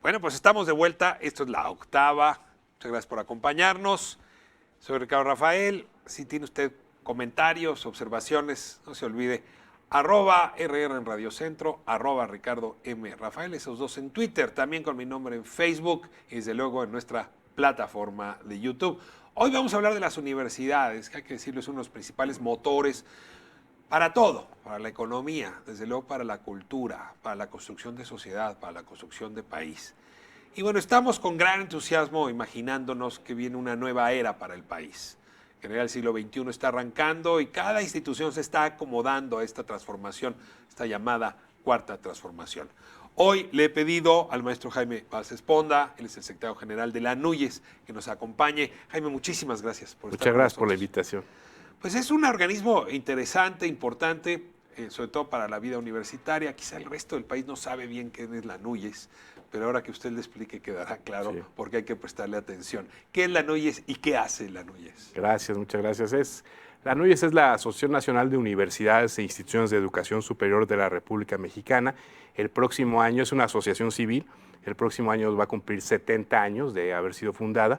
Bueno, pues estamos de vuelta. Esto es la octava. Muchas gracias por acompañarnos. Soy Ricardo Rafael. Si tiene usted comentarios, observaciones, no se olvide. @RR en Radio Centro, @Ricardo M. Rafael, esos dos en Twitter, también con mi nombre en Facebook y desde luego en nuestra plataforma de YouTube. Hoy vamos a hablar de las universidades, que hay que decirlo, es uno de los principales motores para todo, para la economía, desde luego para la cultura, para la construcción de sociedad, para la construcción de país. Y bueno, estamos con gran entusiasmo imaginándonos que viene una nueva era para el país. En realidad el siglo XXI está arrancando y cada institución se está acomodando a esta transformación, esta llamada cuarta transformación. Hoy le he pedido al maestro Jaime Valls Esponda, él es el secretario general de la NUYES, que nos acompañe. Jaime, muchísimas gracias por estar Muchas con gracias por la nosotros. invitación. Pues es un organismo interesante, importante, sobre todo para la vida universitaria. Quizá el resto del país no sabe bien qué es la NUYES, pero ahora que usted le explique quedará claro Sí. porque hay que prestarle atención. ¿Qué es la NUYES y qué hace la NUYES? Gracias, muchas gracias. La NUYES es la Asociación Nacional de Universidades e Instituciones de Educación Superior de la República Mexicana. El próximo año es una asociación civil. El próximo año va a cumplir 70 años de haber sido fundada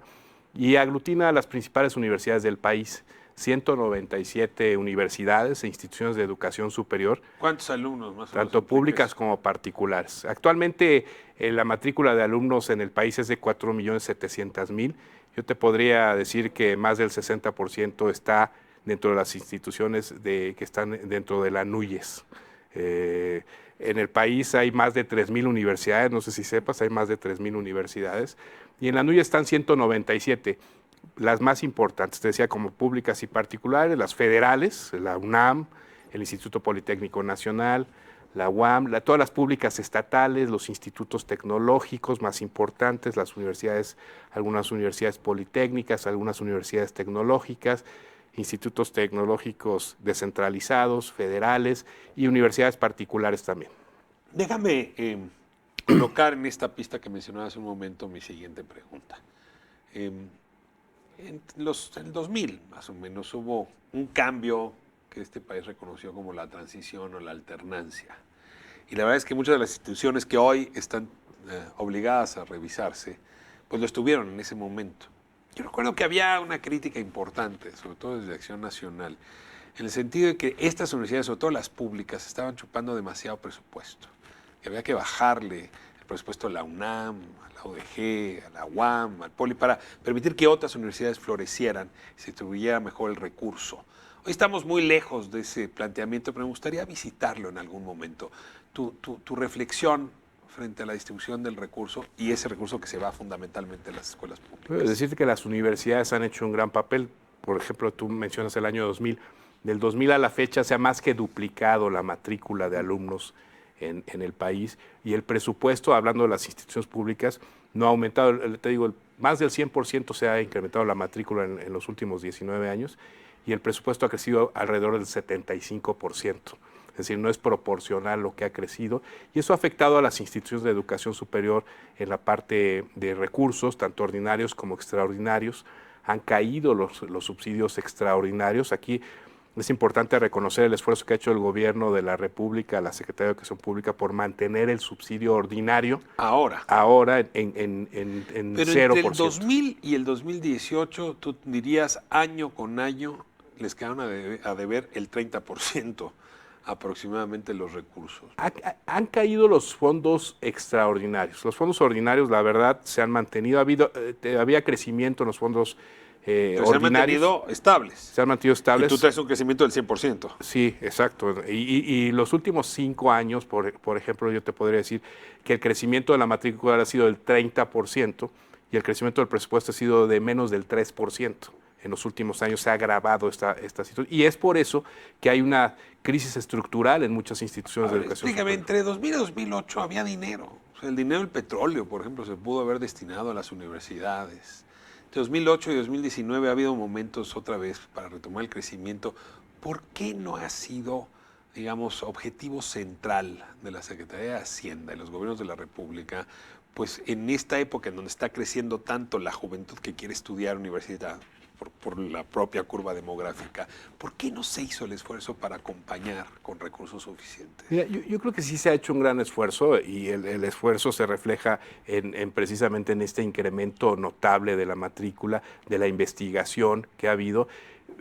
y aglutina a las principales universidades del país. 197 universidades e instituciones de educación superior. ¿Cuántos alumnos más o menos? Tanto públicas como particulares. Actualmente la matrícula de alumnos en el país es de 4.700.000. Yo te podría decir que más del 60% está dentro de las instituciones que están dentro de la NUYES. En el país hay más de 3.000 universidades, no sé si sepas, hay más de 3.000 universidades. Y en la NUYES están 197. Las más importantes, te decía, como públicas y particulares, las federales, la UNAM, el Instituto Politécnico Nacional, la UAM, todas las públicas estatales, los institutos tecnológicos más importantes, las universidades, algunas universidades politécnicas, algunas universidades tecnológicas, institutos tecnológicos descentralizados, federales y universidades particulares también. Déjame colocar en esta pista que mencionaba hace un momento mi siguiente pregunta. En el 2000, más o menos, hubo un cambio que este país reconoció como la transición o la alternancia. Y la verdad es que muchas de las instituciones que hoy están obligadas a revisarse, pues lo estuvieron en ese momento. Yo recuerdo que había una crítica importante, sobre todo desde Acción Nacional, en el sentido de que estas universidades, sobre todo las públicas, estaban chupando demasiado presupuesto. Que había que bajarle el presupuesto a la UNAM, a la UDG, a la UAM, al POLI, para permitir que otras universidades florecieran y se distribuyera mejor el recurso. Hoy estamos muy lejos de ese planteamiento, pero me gustaría visitarlo en algún momento. Tu reflexión frente a la distribución del recurso y ese recurso que se va fundamentalmente a las escuelas públicas. Puedo decirte que las universidades han hecho un gran papel. Por ejemplo, tú mencionas el año 2000. Del 2000 a la fecha se ha más que duplicado la matrícula de alumnos en el país y el presupuesto, hablando de las instituciones públicas, no ha aumentado. Te digo, más del 100% se ha incrementado la matrícula en los últimos 19 años y el presupuesto ha crecido alrededor del 75%. Es decir, no es proporcional lo que ha crecido y eso ha afectado a las instituciones de educación superior en la parte de recursos, tanto ordinarios como extraordinarios. Han caído los subsidios extraordinarios. Aquí es importante reconocer el esfuerzo que ha hecho el gobierno de la República, la Secretaría de Educación Pública, por mantener el subsidio ordinario ahora en pero 0%. entre el 2000 y el 2018, tú dirías año con año, les quedaron a deber el 30% aproximadamente los recursos. Han caído los fondos extraordinarios. Los fondos ordinarios, la verdad, se han mantenido. Había crecimiento en los fondos Pero se han ordinarios. mantenido estables. Se han mantenido estables. Y tú traes un crecimiento del 100%. Sí, exacto. Y los últimos 5 años, por ejemplo, yo te podría decir que el crecimiento de la matrícula ha sido del 30% y el crecimiento del presupuesto ha sido de menos del 3%. En los últimos años se ha agravado esta situación. Y es por eso que hay una crisis estructural en muchas instituciones de educación Explícame, superior. entre 2000 y 2008 había dinero. O sea, el dinero del petróleo, por ejemplo, se pudo haber destinado a las universidades. Entre 2008 y 2019 ha habido momentos otra vez para retomar el crecimiento. ¿Por qué no ha sido, digamos, objetivo central de la Secretaría de Hacienda y los gobiernos de la República, pues en esta época en donde está creciendo tanto la juventud que quiere estudiar universidad, por la propia curva demográfica. ¿Por qué no se hizo el esfuerzo para acompañar con recursos suficientes? Mira, yo creo que sí se ha hecho un gran esfuerzo y el esfuerzo se refleja precisamente en este incremento notable de la matrícula, de la investigación que ha habido,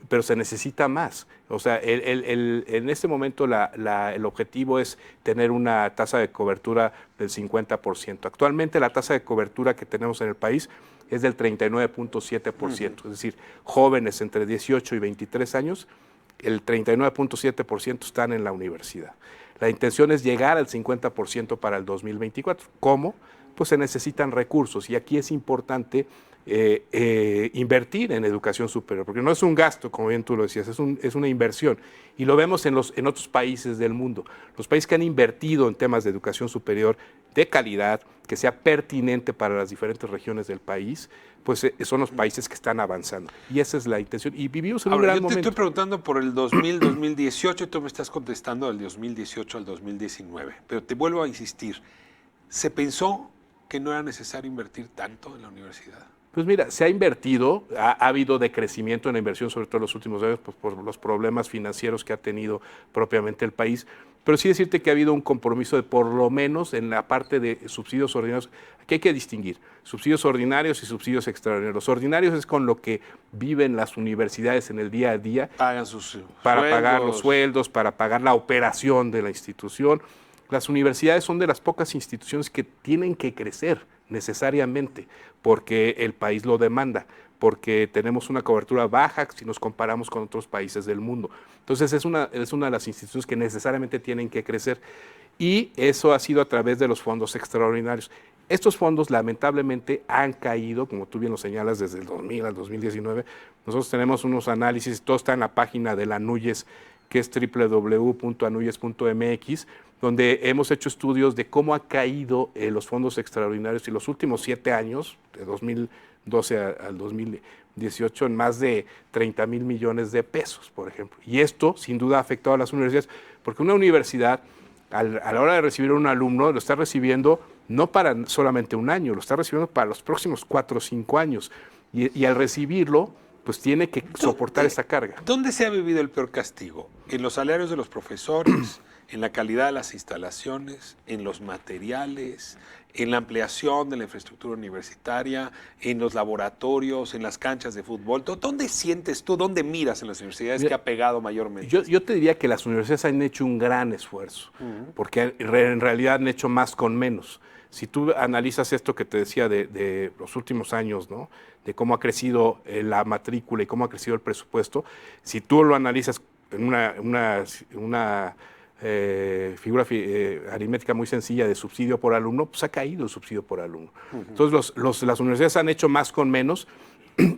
pero se necesita más. O sea, en este momento el objetivo es tener una tasa de cobertura del 50%. Actualmente la tasa de cobertura que tenemos en el país es del 39.7%, es decir, jóvenes entre 18 y 23 años, el 39.7% están en la universidad. La intención es llegar al 50% para el 2024. ¿Cómo? Pues se necesitan recursos y aquí es importante invertir en educación superior, porque no es un gasto, como bien tú lo decías, es una inversión. Y lo vemos en otros países del mundo. Los países que han invertido en temas de educación superior de calidad, que sea pertinente para las diferentes regiones del país, pues son los países que están avanzando. Y esa es la intención. Y vivimos en un gran Yo te momento. estoy preguntando por el 2000-2018 y tú me estás contestando del 2018 al 2019. Pero te vuelvo a insistir, ¿se pensó que no era necesario invertir tanto en la universidad? Pues mira, se ha invertido, ha habido decrecimiento en la inversión, sobre todo en los últimos años, pues por los problemas financieros que ha tenido propiamente el país, pero sí decirte que ha habido un compromiso de por lo menos en la parte de subsidios ordinarios, que hay que distinguir, subsidios ordinarios y subsidios extraordinarios. Los ordinarios es con lo que viven las universidades en el día a día, Pagan sus para sueldos. pagar los sueldos, para pagar la operación de la institución. Las universidades son de las pocas instituciones que tienen que crecer necesariamente, porque el país lo demanda, porque tenemos una cobertura baja si nos comparamos con otros países del mundo. Entonces es una de las instituciones que necesariamente tienen que crecer y eso ha sido a través de los fondos extraordinarios. Estos fondos lamentablemente han caído, como tú bien lo señalas, desde el 2000 al 2019. Nosotros tenemos unos análisis, todo está en la página de la ANUYES, que es www.anuyes.mx, donde hemos hecho estudios de cómo ha caído los fondos extraordinarios en los últimos 7 años, de 2012 al 2018, en más de 30,000 millones de pesos, por ejemplo. Y esto, sin duda, ha afectado a las universidades, porque una universidad, a la hora de recibir a un alumno, lo está recibiendo no para solamente un año, lo está recibiendo para los próximos 4 o 5 años. Y al recibirlo, pues tiene que soportar esa carga. ¿Dónde se ha vivido el peor castigo? ¿En los salarios de los profesores? ¿En la calidad de las instalaciones? ¿En los materiales? ¿En la ampliación de la infraestructura universitaria? ¿En los laboratorios? ¿En las canchas de fútbol? ¿Dónde sientes tú, dónde miras en las universidades que ha pegado mayormente? Yo te diría que las universidades han hecho un gran esfuerzo, porque en realidad han hecho más con menos. Si tú analizas esto que te decía de los últimos años, ¿no? De cómo ha crecido la matrícula y cómo ha crecido el presupuesto, si tú lo analizas en una figura aritmética muy sencilla de subsidio por alumno, pues ha caído el subsidio por alumno. Entonces las universidades han hecho más con menos.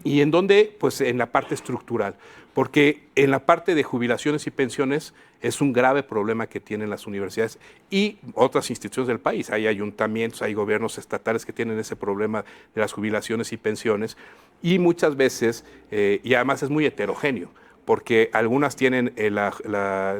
¿Y en dónde? Pues en la parte estructural, porque en la parte de jubilaciones y pensiones es un grave problema que tienen las universidades y otras instituciones del país. Hay ayuntamientos, hay gobiernos estatales que tienen ese problema de las jubilaciones y pensiones y muchas veces, y además es muy heterogéneo, porque algunas tienen el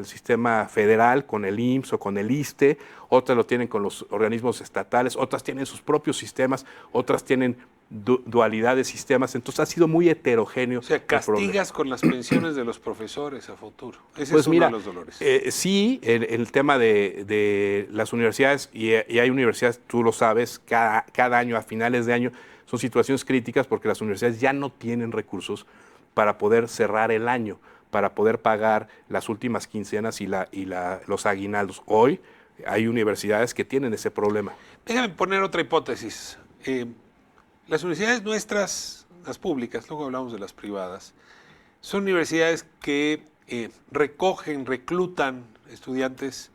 sistema federal con el IMSS o con el ISSSTE, otras lo tienen con los organismos estatales, otras tienen sus propios sistemas, otras tienen dualidad de sistemas, entonces ha sido muy heterogéneo. O sea, castigas con las pensiones de los profesores a futuro. Ese pues es uno mira, de los dolores. Sí, el tema de las universidades, y hay universidades, tú lo sabes, cada año, a finales de año, son situaciones críticas porque las universidades ya no tienen recursos para poder cerrar el año, para poder pagar las últimas quincenas y los aguinaldos. Hoy hay universidades que tienen ese problema. Déjame poner otra hipótesis. Las universidades nuestras, las públicas, luego hablamos de las privadas, son universidades que reclutan estudiantes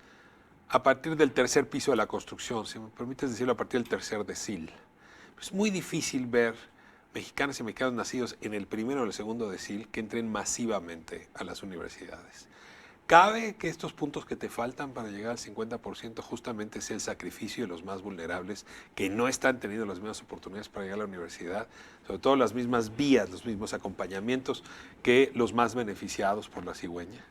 a partir del tercer piso de la construcción, si me permites decirlo, a partir del tercer decil. Es muy difícil ver mexicanas y mexicanos nacidos en el primero o el segundo decil que entren masivamente a las universidades. ¿Cabe que estos puntos que te faltan para llegar al 50% justamente sea el sacrificio de los más vulnerables que no están teniendo las mismas oportunidades para llegar a la universidad? Sobre todo las mismas vías, los mismos acompañamientos que los más beneficiados por la cigüeña.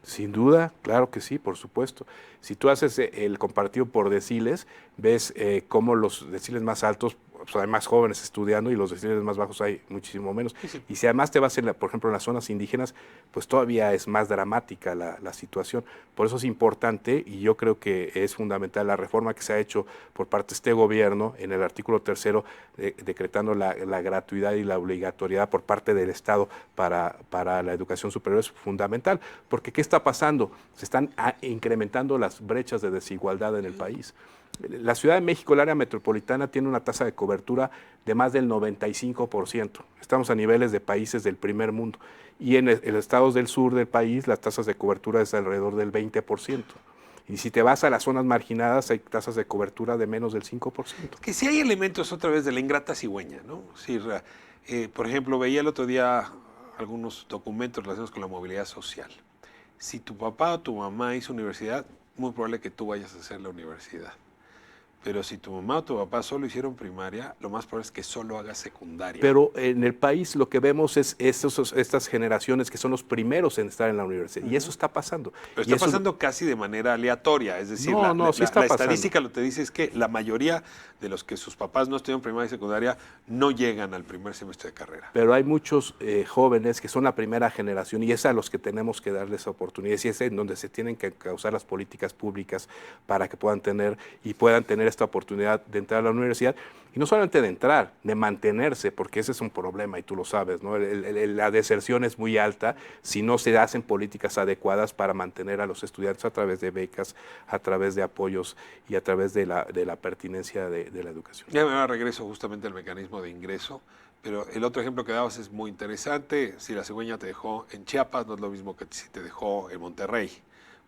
Sin duda, claro que sí, por supuesto. Si tú haces el comparativo por deciles, ves cómo los deciles más altos, pues hay más jóvenes estudiando y los deciles más bajos hay muchísimo menos. Sí, sí. Y si además te vas, por ejemplo, en las zonas indígenas, pues todavía es más dramática la situación. Por eso es importante, y yo creo que es fundamental la reforma que se ha hecho por parte de este gobierno en el artículo 3, decretando la gratuidad y la obligatoriedad por parte del Estado para la educación superior, es fundamental. Porque ¿qué está pasando? Se están incrementando las brechas de desigualdad en el país. La Ciudad de México, el área metropolitana, tiene una tasa de cobertura de más del 95%. Estamos a niveles de países del primer mundo. Y en los estados del sur del país, las tasas de cobertura es alrededor del 20%. Y si te vas a las zonas marginadas, hay tasas de cobertura de menos del 5%. Que sí hay elementos otra vez de la ingrata cigüeña, ¿no? Sí, por ejemplo, veía el otro día algunos documentos relacionados con la movilidad social. Si tu papá o tu mamá hizo universidad, muy probable que tú vayas a hacer la universidad. Pero si tu mamá o tu papá solo hicieron primaria, lo más probable es que solo hagas secundaria. Pero en el país lo que vemos es estas generaciones que son los primeros en estar en la universidad. Y eso está pasando. Pero está pasando casi de manera aleatoria. Es decir, sí está la pasando. estadística lo que te dice es que la mayoría de los que sus papás no estudian primaria y secundaria no llegan al primer semestre de carrera. Pero hay muchos jóvenes que son la primera generación y es a los que tenemos que darles oportunidades. Y es en donde se tienen que causar las políticas públicas para que puedan tener esta oportunidad de entrar a la universidad. Y no solamente de entrar, de mantenerse, porque ese es un problema y tú lo sabes, ¿no? La deserción es muy alta si no se hacen políticas adecuadas para mantener a los estudiantes a través de becas, a través de apoyos y a través de la pertinencia de la educación. Ya me regreso justamente al mecanismo de ingreso, pero el otro ejemplo que dabas es muy interesante. Si la cigüeña te dejó en Chiapas, no es lo mismo que si te dejó en Monterrey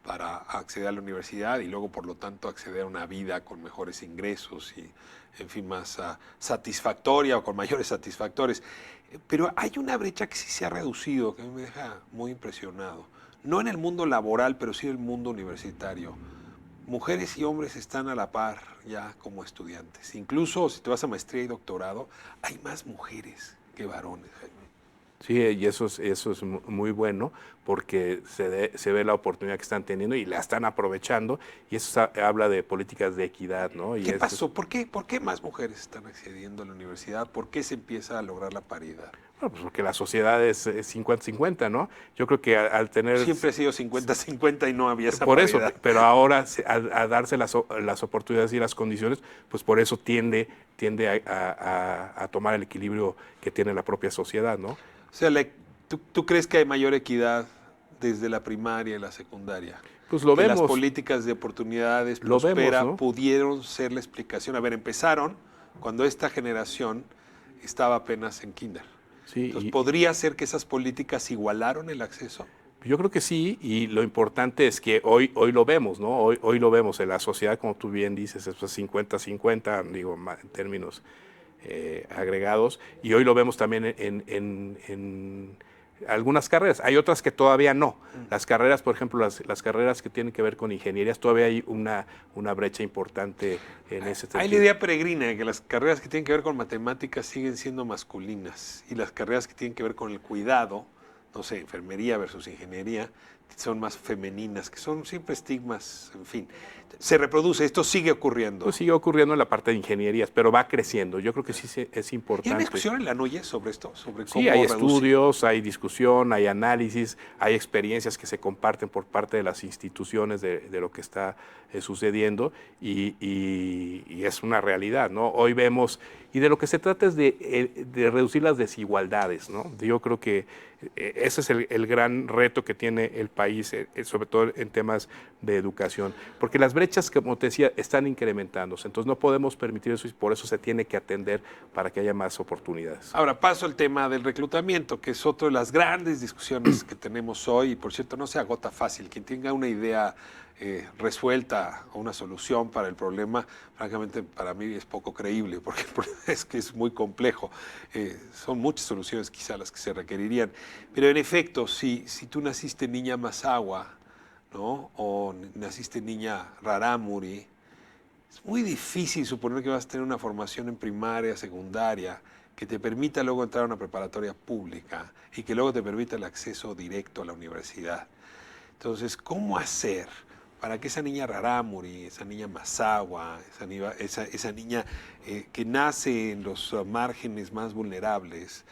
para acceder a la universidad y luego, por lo tanto, acceder a una vida con mejores ingresos y, en fin, más satisfactoria o con mayores satisfactores. Pero hay una brecha que sí se ha reducido, que a mí me deja muy impresionado. No en el mundo laboral, pero sí en el mundo universitario. Mujeres y hombres están a la par ya como estudiantes. Incluso si te vas a maestría y doctorado, hay más mujeres que varones, Jaime. Sí, y eso es muy bueno porque se ve la oportunidad que están teniendo y la están aprovechando y eso habla de políticas de equidad, ¿no? ¿Qué pasó? ¿Por qué más mujeres están accediendo a la universidad? ¿Por qué se empieza a lograr la paridad? Bueno, pues porque la sociedad es 50-50, ¿no? Yo creo que al tener... Siempre ha sido 50-50 y no había esa por paridad. eso, pero ahora a darse las oportunidades y las condiciones, pues por eso tiende a tomar el equilibrio que tiene la propia sociedad, ¿no? O sea, ¿tú crees que hay mayor equidad desde la primaria y la secundaria? Pues lo que vemos. Las políticas de oportunidades Lo Prospera vemos, ¿no? pudieron ser la explicación. A ver, empezaron cuando esta generación estaba apenas en kinder. Sí, Entonces, ¿podría ser que esas políticas igualaron el acceso? Yo creo que sí, y lo importante es que hoy lo vemos, ¿no? Hoy lo vemos en la sociedad, como tú bien dices, es 50-50, digo, en términos agregados, y hoy lo vemos también en algunas carreras. Hay otras que todavía no. Las carreras, por ejemplo, las carreras que tienen que ver con ingenierías, todavía hay una brecha importante en ese sentido. Hay la idea peregrina de que las carreras que tienen que ver con matemáticas siguen siendo masculinas y las carreras que tienen que ver con el cuidado, no sé, enfermería versus ingeniería, son más femeninas, que son siempre estigmas, en fin. Se reproduce, esto sigue ocurriendo. Pues sigue ocurriendo en la parte de ingenierías, pero va creciendo. Yo creo que sí es importante. ¿Y hay una discusión en la NUYE sobre esto? Sobre cómo sí, hay reducir? estudios, hay discusión, hay análisis, hay experiencias que se comparten por parte de las instituciones de lo que está sucediendo y es una realidad, ¿no? Hoy vemos, y de lo que se trata es de reducir las desigualdades, ¿no? Yo creo que ese es el gran reto que tiene el país, sobre todo en temas de educación, porque las brechas, como te decía, están incrementándose, entonces no podemos permitir eso y por eso se tiene que atender para que haya más oportunidades. Ahora paso al tema del reclutamiento, que es otra de las grandes discusiones que tenemos hoy, y por cierto no se agota fácil. Quien tenga una idea resuelta o una solución para el problema, francamente para mí es poco creíble, porque el problema es que es muy complejo. Son muchas soluciones quizá las que se requerirían, pero en efecto, si tú naciste niña Mazahua, ¿no? O naciste niña Rarámuri, es muy difícil suponer que vas a tener una formación en primaria, secundaria, que te permita luego entrar a una preparatoria pública y que luego te permita el acceso directo a la universidad. Entonces, ¿cómo hacer para que esa niña rarámuri, esa niña mazahua, esa niña que nace en los márgenes más vulnerables,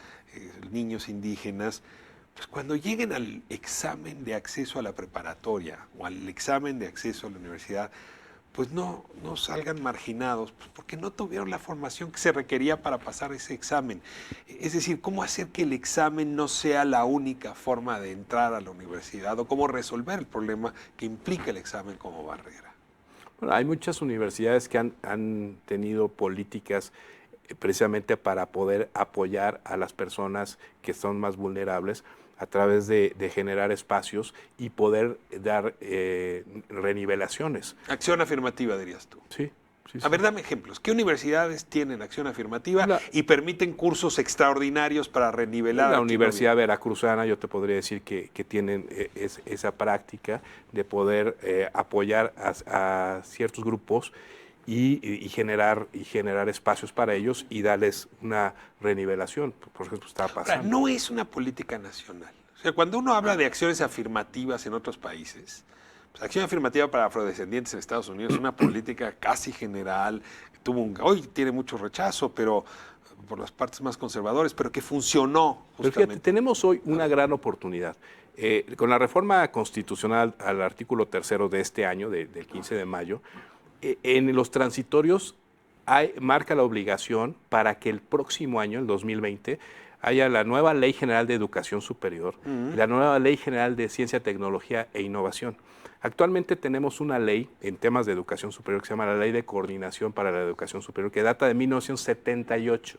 niños indígenas, pues cuando lleguen al examen de acceso a la preparatoria o al examen de acceso a la universidad, pues no salgan marginados, pues porque no tuvieron la formación que se requería para pasar ese examen. Es decir, cómo hacer que el examen no sea la única forma de entrar a la universidad o cómo resolver el problema que implica el examen como barrera. Bueno, hay muchas universidades que han tenido políticas precisamente para poder apoyar a las personas que son más vulnerables a través de generar espacios y poder dar renivelaciones. Acción afirmativa, dirías tú. Sí. A ver, dame ejemplos. ¿Qué universidades tienen acción afirmativa y permiten cursos extraordinarios para renivelar? La Universidad Veracruzana, yo te podría decir que tienen esa práctica de poder apoyar a ciertos grupos y generar espacios para ellos y darles una renivelación. Por ejemplo, está pasando. Ahora, no es una política nacional. O sea, cuando uno habla de acciones afirmativas en otros países, pues, acción afirmativa para afrodescendientes en Estados Unidos es una política casi general. Hoy tiene mucho rechazo, pero por las partes más conservadoras, pero que funcionó justamente. Pero fíjate, tenemos hoy una gran oportunidad. Con la reforma constitucional al artículo 3 de este año, del 15 de mayo, en los transitorios marca la obligación para que el próximo año, el 2020, haya la nueva Ley General de Educación Superior y la nueva Ley General de Ciencia, Tecnología e Innovación. Actualmente tenemos una ley en temas de educación superior que se llama la Ley de Coordinación para la Educación Superior, que data de 1978.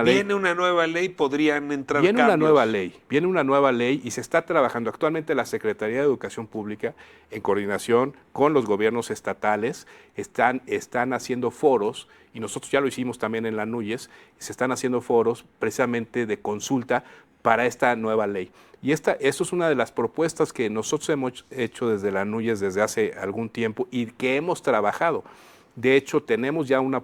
Viene una nueva ley, podrían entrar cambios. Viene una nueva ley y se está trabajando. Actualmente la Secretaría de Educación Pública, en coordinación con los gobiernos estatales, están haciendo foros, y nosotros ya lo hicimos también en la NUYES, se están haciendo foros precisamente de consulta para esta nueva ley. Y eso es una de las propuestas que nosotros hemos hecho desde la NUYES desde hace algún tiempo y que hemos trabajado. De hecho, tenemos ya un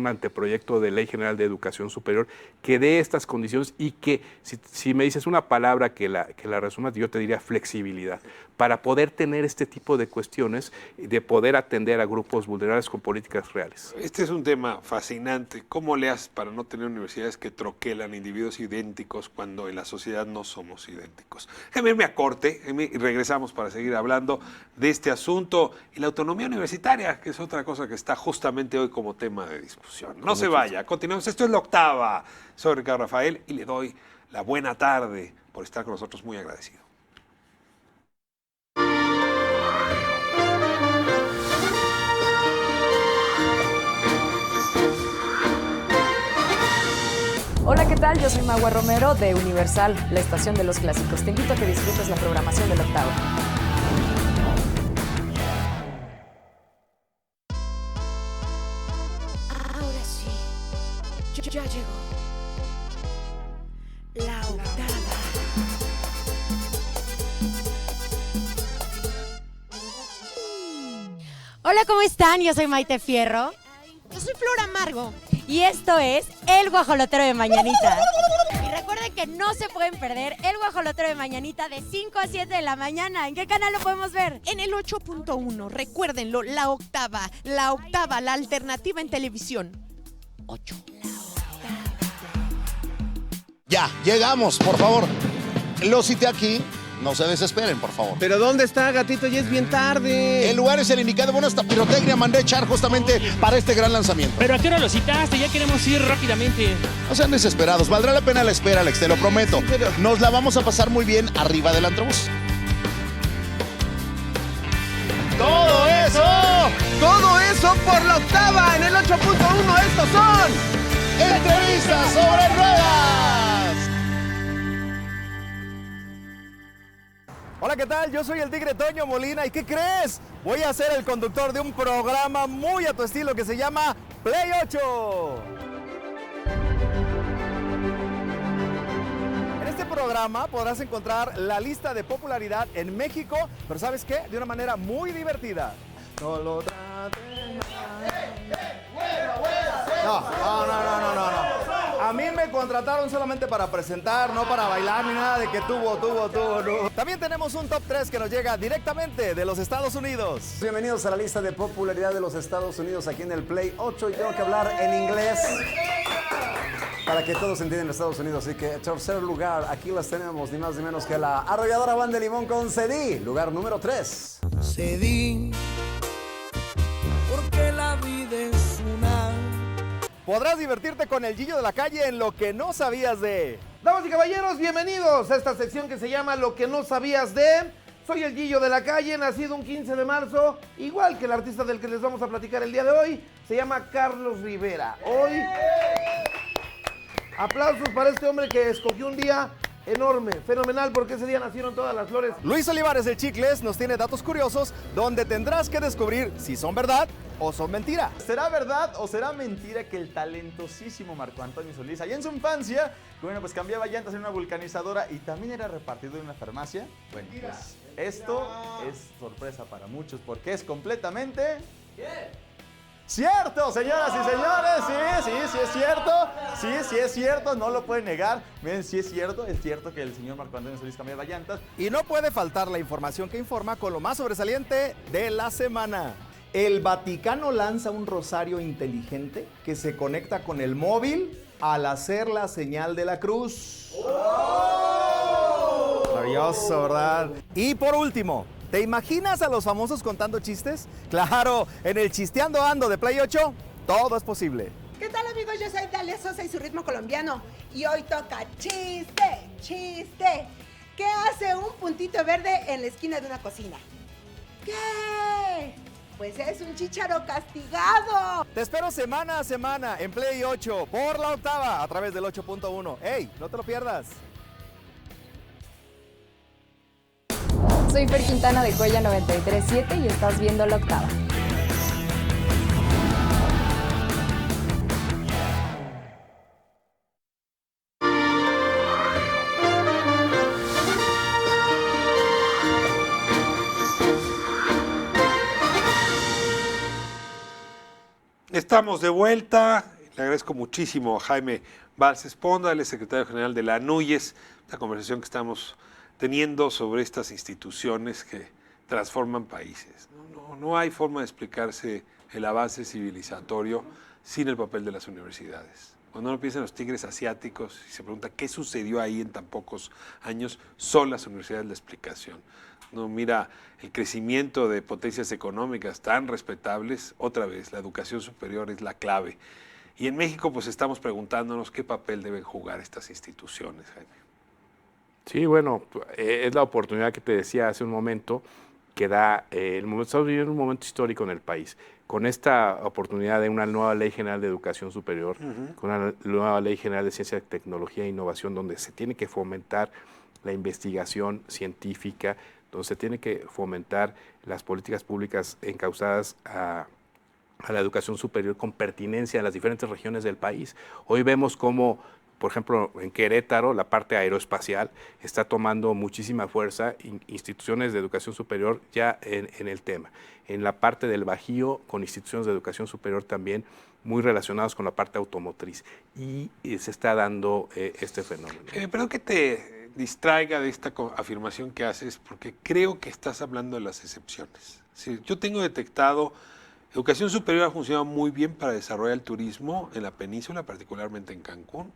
anteproyecto de Ley General de Educación Superior que dé estas condiciones y que, si me dices una palabra que la resumas, yo te diría flexibilidad, para poder tener este tipo de cuestiones, de poder atender a grupos vulnerables con políticas reales. Este es un tema fascinante. ¿Cómo le haces para no tener universidades que troquelan individuos idénticos cuando en la sociedad no somos idénticos? Déjame irme a corte y regresamos para seguir hablando de este asunto y la autonomía universitaria, que es otra cosa que está justamente hoy como tema de discusión. No se vaya, continuamos. Esto es La Octava. Soy Ricardo Rafael y le doy la buena tarde por estar con nosotros, muy agradecido. Hola, ¿qué tal? Yo soy Magua Romero de Universal, la estación de los clásicos. Te invito a que disfrutes la programación de La Octava. Ahora sí, ya llegó La Octava. Hola, ¿cómo están? Yo soy Maite Fierro. Yo soy Flor Amargo. Y esto es El Guajolotero de Mañanita. Y recuerden que no se pueden perder El Guajolotero de Mañanita de 5 a 7 de la mañana. ¿En qué canal lo podemos ver? En el 8.1, recuérdenlo, La Octava, la alternativa en televisión. 8. Ya, llegamos, por favor. Los cité aquí. No se desesperen, por favor. ¿Pero dónde está, gatito? Ya es bien tarde. El lugar es el indicado. Bueno, esta pirotecnia mandé echar justamente para este gran lanzamiento. ¿Pero a qué hora lo citaste? Ya queremos ir rápidamente. No sean desesperados. Valdrá la pena la espera, Alex, te lo prometo. Nos la vamos a pasar muy bien arriba del antrobús. ¡Todo eso por La Octava! En el 8.1 estos son... ¡Entrevistas sobre ruedas! Hola, ¿qué tal? Yo soy el Tigre Toño Molina. ¿Y qué crees? Voy a ser el conductor de un programa muy a tu estilo que se llama Play 8. En este programa podrás encontrar la lista de popularidad en México, pero ¿sabes qué? De una manera muy divertida. No lo traten mal. No. A mí me me contrataron solamente para presentar, no para bailar ni nada de que tuvo, no. También tenemos un top 3 que nos llega directamente de los Estados Unidos. Bienvenidos a la lista de popularidad de los Estados Unidos aquí en el Play 8 y tengo que hablar en inglés para que todos entiendan Estados Unidos. Así que tercer lugar, aquí las tenemos ni más ni menos que la arrolladora Banda de Limón con Cedí, lugar número 3. Cedí, porque la vida es una... Podrás divertirte con el Gillo de la Calle en lo que no sabías de... Damas y caballeros, bienvenidos a esta sección que se llama Lo que no sabías de... Soy el Gillo de la Calle, nacido un 15 de marzo, igual que el artista del que les vamos a platicar el día de hoy, se llama Carlos Rivera. Hoy, aplausos para este hombre que escogió un día enorme, fenomenal, porque ese día nacieron todas las flores. Luis Olivares, el Chicles, nos tiene datos curiosos donde tendrás que descubrir si son verdad o son mentira. ¿Será verdad o será mentira que el talentosísimo Marco Antonio Solís, allá en su infancia, bueno, pues cambiaba llantas en una vulcanizadora y también era repartidor en una farmacia? Bueno, pues esto es sorpresa para muchos porque es completamente... ¡cierto, señoras y señores! Sí es cierto. Sí es cierto, no lo pueden negar. Miren, sí es cierto que el señor Marco Antonio Solís cambiaba llantas. Y no puede faltar la información que informa con lo más sobresaliente de la semana. El Vaticano lanza un rosario inteligente que se conecta con el móvil al hacer la señal de la cruz. Maravilloso, ¿verdad? Y por último, ¿te imaginas a los famosos contando chistes? Claro, en el Chisteando Ando de Play 8, todo es posible. ¿Qué tal, amigos? Yo soy Dalia Sosa y su ritmo colombiano. Y hoy toca chiste. ¿Qué hace un puntito verde en la esquina de una cocina? ¿Qué? Pues es un chícharo castigado. Te espero semana a semana en Play 8 por La Octava a través del 8.1. ¡Ey, no te lo pierdas! Soy Fer Quintana de Joya 93.7 y estás viendo La Octava. Estamos de vuelta. Le agradezco muchísimo a Jaime Valls Esponda, el secretario general de la NUYES, la conversación que estamos teniendo sobre estas instituciones que transforman países. No hay forma de explicarse el avance civilizatorio sin el papel de las universidades. Cuando uno piensa en los tigres asiáticos y se pregunta qué sucedió ahí en tan pocos años, son las universidades la explicación. No mira el crecimiento de potencias económicas tan respetables, otra vez, la educación superior es la clave. Y en México pues estamos preguntándonos qué papel deben jugar estas instituciones, Jaime. Sí, bueno, es la oportunidad que te decía hace un momento que da estamos viviendo un momento histórico en el país. Con esta oportunidad de una nueva Ley General de Educación Superior, con una nueva Ley General de Ciencia, Tecnología e Innovación, donde se tiene que fomentar la investigación científica, donde se tiene que fomentar las políticas públicas encausadas a la educación superior con pertinencia en las diferentes regiones del país. Hoy vemos cómo, por ejemplo, en Querétaro, la parte aeroespacial está tomando muchísima fuerza, instituciones de educación superior ya en el tema. En la parte del Bajío, con instituciones de educación superior también muy relacionados con la parte automotriz. Y se está dando este fenómeno. Perdón que te distraiga de esta afirmación que haces, porque creo que estás hablando de las excepciones. Sí, yo tengo detectado, educación superior ha funcionado muy bien para desarrollar el turismo en la península, particularmente en Cancún.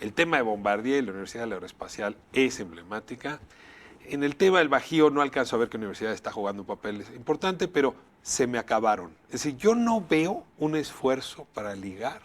El tema de Bombardier y la Universidad Aeroespacial es emblemática. En el tema del Bajío no alcanzo a ver que la universidad está jugando un papel importante, pero se me acabaron. Es decir, yo no veo un esfuerzo para ligar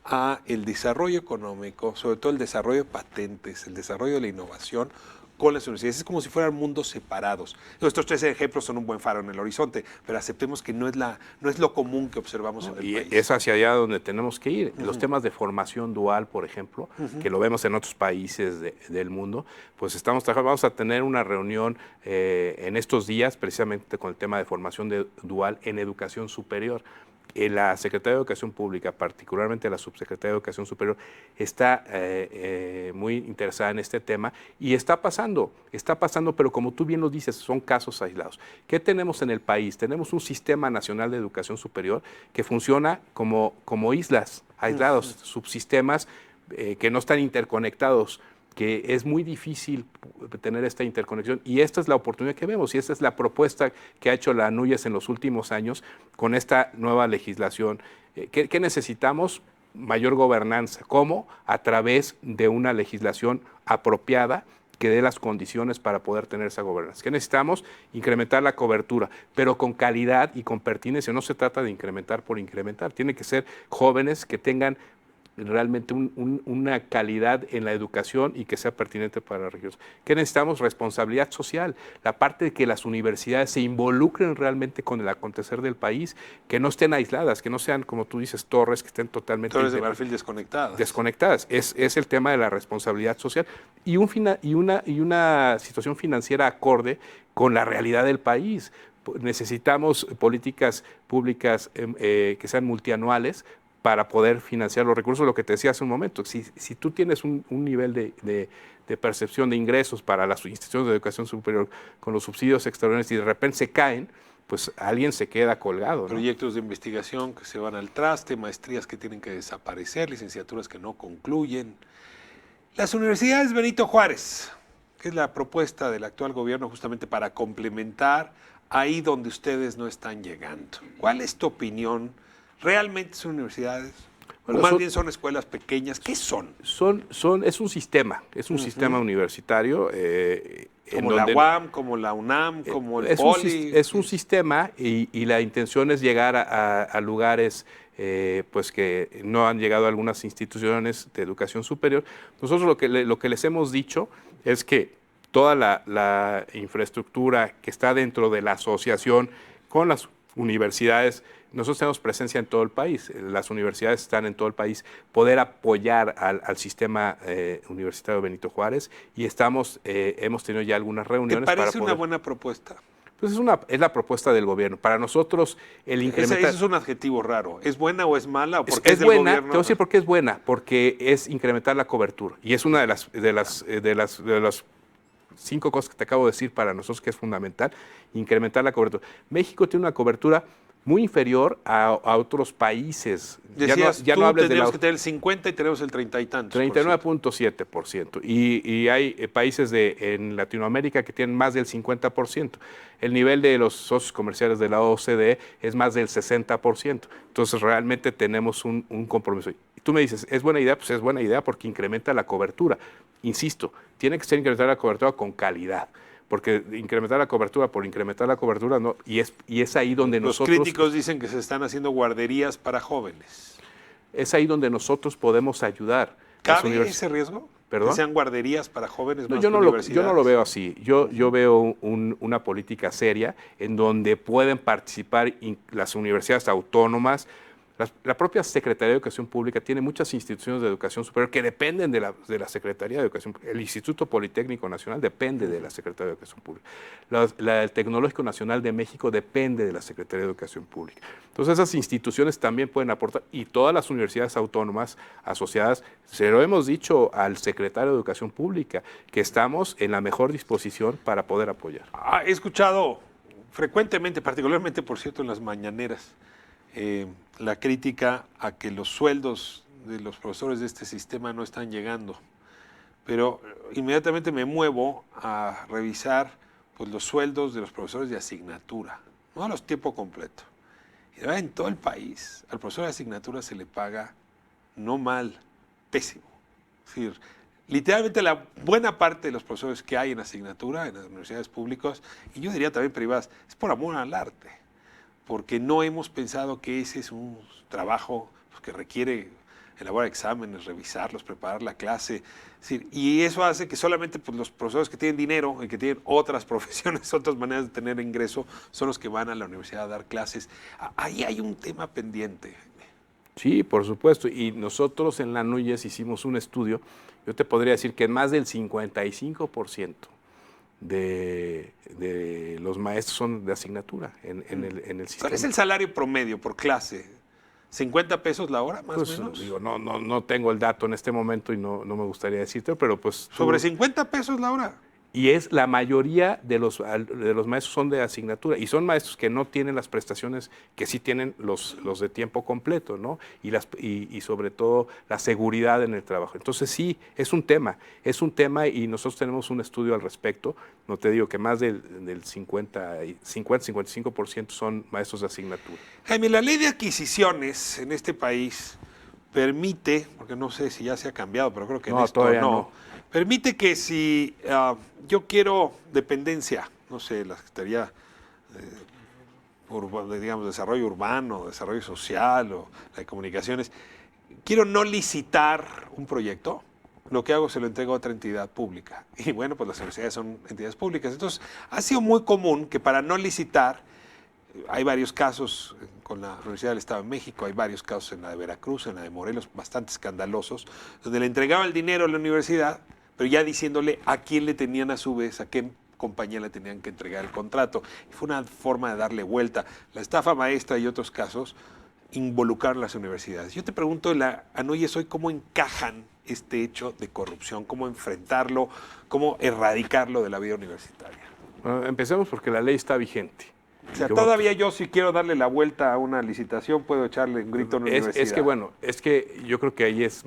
a el desarrollo económico, sobre todo el desarrollo de patentes, el desarrollo de la innovación con las universidades. Es como si fueran mundos separados. Estos tres ejemplos son un buen faro en el horizonte, pero aceptemos que no es lo común que observamos en el país. Y es hacia allá donde tenemos que ir. Los temas de formación dual, por ejemplo, que lo vemos en otros países del mundo, pues estamos trabajando. Vamos a tener una reunión en estos días, precisamente con el tema de formación dual en educación superior. La Secretaría de Educación Pública, particularmente la Subsecretaría de Educación Superior, está muy interesada en este tema y está pasando, pero como tú bien lo dices, son casos aislados. ¿Qué tenemos en el país? Tenemos un Sistema Nacional de Educación Superior que funciona como islas aislados, subsistemas que no están interconectados, que es muy difícil tener esta interconexión, y esta es la oportunidad que vemos, y esta es la propuesta que ha hecho la NUYES en los últimos años con esta nueva legislación. ¿Qué necesitamos? Mayor gobernanza. ¿Cómo? A través de una legislación apropiada que dé las condiciones para poder tener esa gobernanza. ¿Qué necesitamos? Incrementar la cobertura, pero con calidad y con pertinencia. No se trata de incrementar por incrementar. Tiene que ser jóvenes que tengan realmente una calidad en la educación y que sea pertinente para la región. ¿Qué necesitamos? Responsabilidad social, la parte de que las universidades se involucren realmente con el acontecer del país, que no estén aisladas, que no sean, como tú dices, torres que estén totalmente torres de marfil desconectadas. Desconectadas. Es el tema de la responsabilidad social y una situación financiera acorde con la realidad del país. Necesitamos políticas públicas que sean multianuales para poder financiar los recursos, lo que te decía hace un momento. Si tú tienes un nivel de percepción de ingresos para las instituciones de educación superior con los subsidios extraordinarios y de repente se caen, pues alguien se queda colgado, ¿no? Proyectos de investigación que se van al traste, maestrías que tienen que desaparecer, licenciaturas que no concluyen. Las universidades Benito Juárez, que es la propuesta del actual gobierno justamente para complementar ahí donde ustedes no están llegando. ¿Cuál es tu opinión? ¿Realmente son universidades? Bueno, o más bien son escuelas pequeñas. ¿Qué son? Es un sistema sistema universitario. Como la UAM, como la UNAM, como el POLI. Es un sistema y la intención es llegar a lugares pues que no han llegado a algunas instituciones de educación superior. Nosotros lo que les hemos dicho es que toda la infraestructura que está dentro de la asociación con las universidades, nosotros tenemos presencia en todo el país, las universidades están en todo el país, poder apoyar al sistema universitario Benito Juárez y hemos tenido ya algunas reuniones. ¿Te parece una buena propuesta? Pues es la propuesta del gobierno. Para nosotros el incrementar... Eso es un adjetivo raro. ¿Es buena o es mala? ¿O porque es del buena, gobierno? te voy a decir por qué es buena, porque es incrementar la cobertura y es una de las 5 cosas que te acabo de decir para nosotros que es fundamental, incrementar la cobertura. México tiene una cobertura muy inferior a otros países. Decías, ya no hables tendríamos que tener el 50 y tenemos el 30 y tantos. 39.7%. Y hay países en Latinoamérica que tienen más del 50%. El nivel de los socios comerciales de la OCDE es más del 60%. Entonces realmente tenemos un compromiso. Y tú me dices, ¿es buena idea? Pues es buena idea porque incrementa la cobertura. Insisto, tiene que ser incrementar la cobertura con calidad. Porque incrementar la cobertura por incrementar la cobertura no, y es ahí donde nosotros... Los críticos dicen que se están haciendo guarderías para jóvenes. Es ahí donde nosotros podemos ayudar. ¿Cabe ese riesgo? ¿Perdón? ¿Que sean guarderías para jóvenes más yo no universidades? lo veo así. Yo veo una política seria en donde pueden participar las universidades autónomas. La propia Secretaría de Educación Pública tiene muchas instituciones de educación superior que dependen de la Secretaría de Educación Pública. El Instituto Politécnico Nacional depende de la Secretaría de Educación Pública. El Tecnológico Nacional de México depende de la Secretaría de Educación Pública. Entonces esas instituciones también pueden aportar y todas las universidades autónomas asociadas, se lo hemos dicho al Secretario de Educación Pública, que estamos en la mejor disposición para poder apoyar. He escuchado frecuentemente, particularmente por cierto en las mañaneras, la crítica a que los sueldos de los profesores de este sistema no están llegando. Pero inmediatamente me muevo a revisar pues, los sueldos de los profesores de asignatura, no a los tiempo completo. Y de verdad, en todo el país, al profesor de asignatura se le paga no mal, pésimo. Es decir, literalmente la buena parte de los profesores que hay en asignatura, en las universidades públicas, y yo diría también privadas, es por amor al arte. Porque no hemos pensado que ese es un trabajo pues, que requiere elaborar exámenes, revisarlos, preparar la clase. Es decir, y eso hace que solamente pues, los profesores que tienen dinero y que tienen otras profesiones, otras maneras de tener ingreso, son los que van a la universidad a dar clases. Ahí hay un tema pendiente. Sí, por supuesto. Y nosotros en la NUYES hicimos un estudio. Yo te podría decir que más del 55% de los maestros son de asignatura en el sistema. ¿Cuál es el salario promedio por clase? ¿50 pesos la hora, más pues, o menos? Digo, no tengo el dato en este momento y no me gustaría decirte, pero pues... ¿Sobre 50 pesos la hora? Y es la mayoría de los maestros son de asignatura y son maestros que no tienen las prestaciones que sí tienen los de tiempo completo, ¿no? Y sobre todo la seguridad en el trabajo. Entonces sí, es un tema y nosotros tenemos un estudio al respecto. No te digo que más del 50-55% son maestros de asignatura. Jaime, la ley de adquisiciones en este país permite, porque no sé si ya se ha cambiado, pero creo que en esto todavía no. Permite que si yo quiero dependencia, no sé, la Secretaría digamos, Desarrollo Urbano, Desarrollo Social o la de Comunicaciones, quiero no licitar un proyecto, lo que hago se lo entrego a otra entidad pública. Y bueno, pues las universidades son entidades públicas. Entonces, ha sido muy común que para no licitar, hay varios casos con la Universidad del Estado de México, hay varios casos en la de Veracruz, en la de Morelos, bastante escandalosos, donde le entregaba el dinero a la universidad, pero ya diciéndole a quién le tenían a su vez, a qué compañía le tenían que entregar el contrato. Y fue una forma de darle vuelta. La estafa maestra y otros casos involucrar a las universidades. Yo te pregunto, la ANUYES hoy, ¿cómo encajan este hecho de corrupción? ¿Cómo enfrentarlo? ¿Cómo erradicarlo de la vida universitaria? Bueno, empecemos porque la ley está vigente. O sea, todavía yo si quiero darle la vuelta a una licitación puedo echarle un grito a una universidad. Es que yo creo que ahí es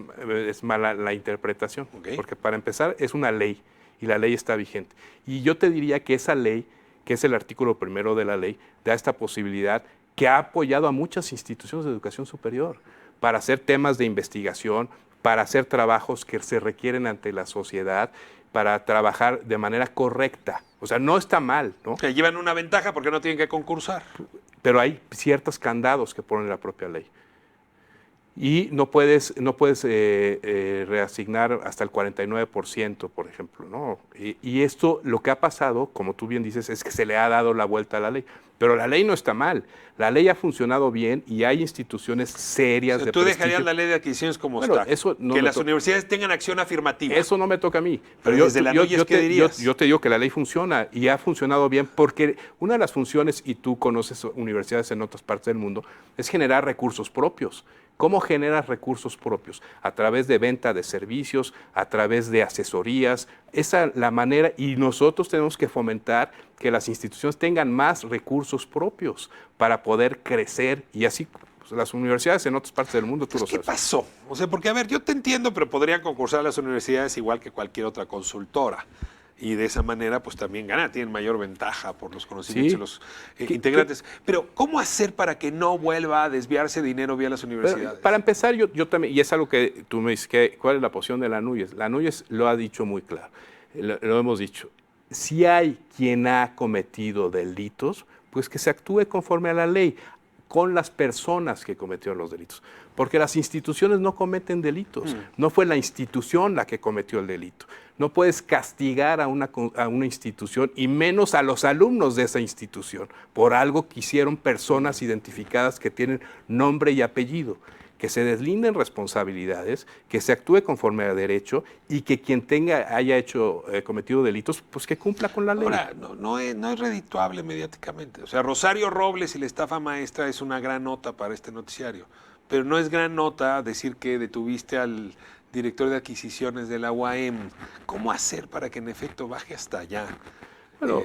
mala la interpretación, porque para empezar es una ley y la ley está vigente. Y yo te diría que esa ley, que es el artículo 1 de la ley, da esta posibilidad que ha apoyado a muchas instituciones de educación superior para hacer temas de investigación, para hacer trabajos que se requieren ante la sociedad, para trabajar de manera correcta. O sea, no está mal, ¿no? Que llevan una ventaja porque no tienen que concursar. Pero hay ciertos candados que pone la propia ley. Y no puedes reasignar hasta el 49%, por ejemplo, ¿no? Y esto, lo que ha pasado, como tú bien dices, es que se le ha dado la vuelta a la ley. Pero la ley no está mal. La ley ha funcionado bien y hay instituciones serias de ¿Tú prestigio. dejarías la ley de adquisiciones como está? Eso no que las universidades tengan acción afirmativa. Eso no me toca a mí. Pero desde la ANUYES, ¿qué dirías? Yo te digo que la ley funciona y ha funcionado bien porque una de las funciones, y tú conoces universidades en otras partes del mundo, es generar recursos propios. ¿Cómo generas recursos propios? A través de venta de servicios, a través de asesorías. Esa es la manera, y nosotros tenemos que fomentar que las instituciones tengan más recursos propios para poder crecer y así pues, las universidades en otras partes del mundo, tú lo sabes. ¿Qué pasó? O sea, porque a ver, yo te entiendo, pero podrían concursar las universidades igual que cualquier otra consultora. Y de esa manera, pues también ganan, tienen mayor ventaja por los conocimientos de los integrantes. Pero, ¿cómo hacer para que no vuelva a desviarse dinero vía las universidades? Pero, para empezar, yo también, y es algo que tú me dices, ¿cuál es la posición de la ANUYES? La ANUYES lo ha dicho muy claro, lo hemos dicho. Si hay quien ha cometido delitos, pues que se actúe conforme a la ley, con las personas que cometieron los delitos. Porque las instituciones no cometen delitos. No fue la institución la que cometió el delito. No puedes castigar a una institución y menos a los alumnos de esa institución por algo que hicieron personas identificadas que tienen nombre y apellido. Que se deslinden responsabilidades, que se actúe conforme a derecho y que quien haya cometido delitos, pues que cumpla con la ley. Ahora, no es redituable mediáticamente. O sea, Rosario Robles y la estafa maestra es una gran nota para este noticiario, pero no es gran nota decir que detuviste al director de adquisiciones de la UAM. ¿Cómo hacer para que en efecto baje hasta allá? Bueno,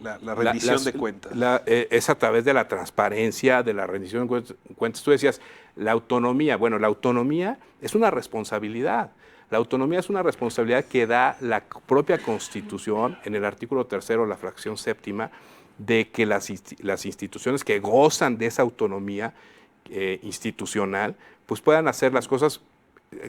la rendición de cuentas. Es a través de la transparencia, de la rendición de cuentas. Tú decías, la autonomía. Bueno, la autonomía es una responsabilidad. La autonomía es una responsabilidad que da la propia Constitución en el artículo 3, la fracción 7, de que las instituciones que gozan de esa autonomía institucional, pues puedan hacer las cosas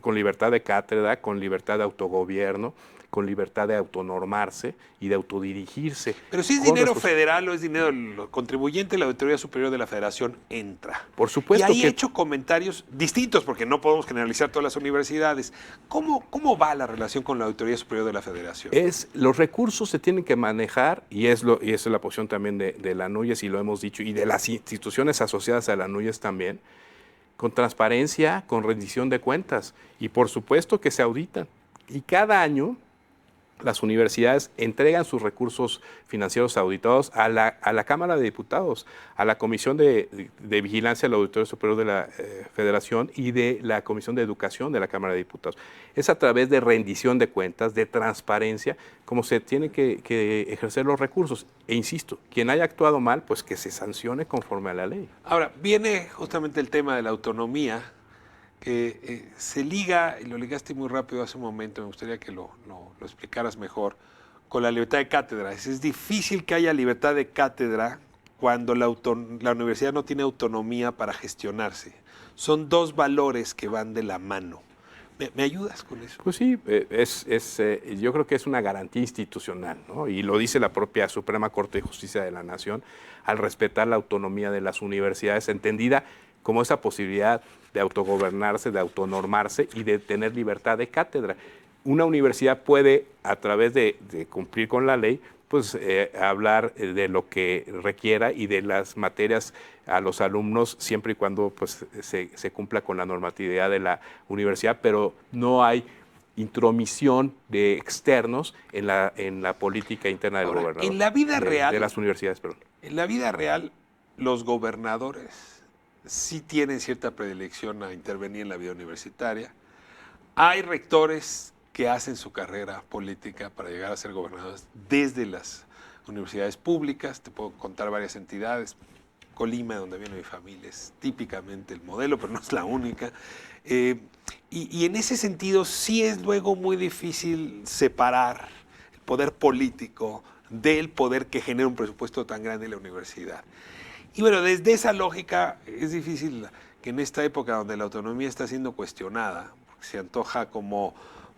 con libertad de cátedra, con libertad de autogobierno, con libertad de autonormarse y de autodirigirse. Pero si es dinero federal o es dinero del contribuyente, la Auditoría Superior de la Federación entra. Por supuesto. Y ahí he hecho comentarios distintos, porque no podemos generalizar todas las universidades. ¿Cómo va la relación con la Auditoría Superior de la Federación? Los recursos se tienen que manejar, y esa es la posición también de la ANUYES, y lo hemos dicho, y de las instituciones asociadas a la ANUYES también, con transparencia, con rendición de cuentas, y por supuesto que se auditan. Y cada año las universidades entregan sus recursos financieros auditados a la Cámara de Diputados, a la Comisión de Vigilancia del Auditorio Superior de la Federación y de la Comisión de Educación de la Cámara de Diputados. Es a través de rendición de cuentas, de transparencia, como se tiene que ejercer los recursos. E insisto, quien haya actuado mal, pues que se sancione conforme a la ley. Ahora, viene justamente el tema de la autonomía, que se liga, y lo ligaste muy rápido hace un momento, me gustaría que lo explicaras mejor, con la libertad de cátedra. Es difícil que haya libertad de cátedra cuando la universidad no tiene autonomía para gestionarse. Son dos valores que van de la mano. ¿Me ayudas con eso? Pues sí, yo creo que es una garantía institucional, ¿no? Y lo dice la propia Suprema Corte de Justicia de la Nación, al respetar la autonomía de las universidades, entendida como esa posibilidad de autogobernarse, de autonormarse y de tener libertad de cátedra. Una universidad puede, a través de cumplir con la ley, pues hablar de lo que requiera y de las materias a los alumnos, siempre y cuando pues, se cumpla con la normatividad de la universidad, pero no hay intromisión de externos en la política interna del gobernador. En la vida real, de las universidades, perdón. En la vida real, los gobernadores sí tienen cierta predilección a intervenir en la vida universitaria. Hay rectores que hacen su carrera política para llegar a ser gobernadores desde las universidades públicas. Te puedo contar varias entidades. Colima, donde viene mi familia, es típicamente el modelo, pero no es la única. Y en ese sentido sí es luego muy difícil separar el poder político del poder que genera un presupuesto tan grande en la universidad. Y bueno, desde esa lógica es difícil que en esta época donde la autonomía está siendo cuestionada, porque se antoja como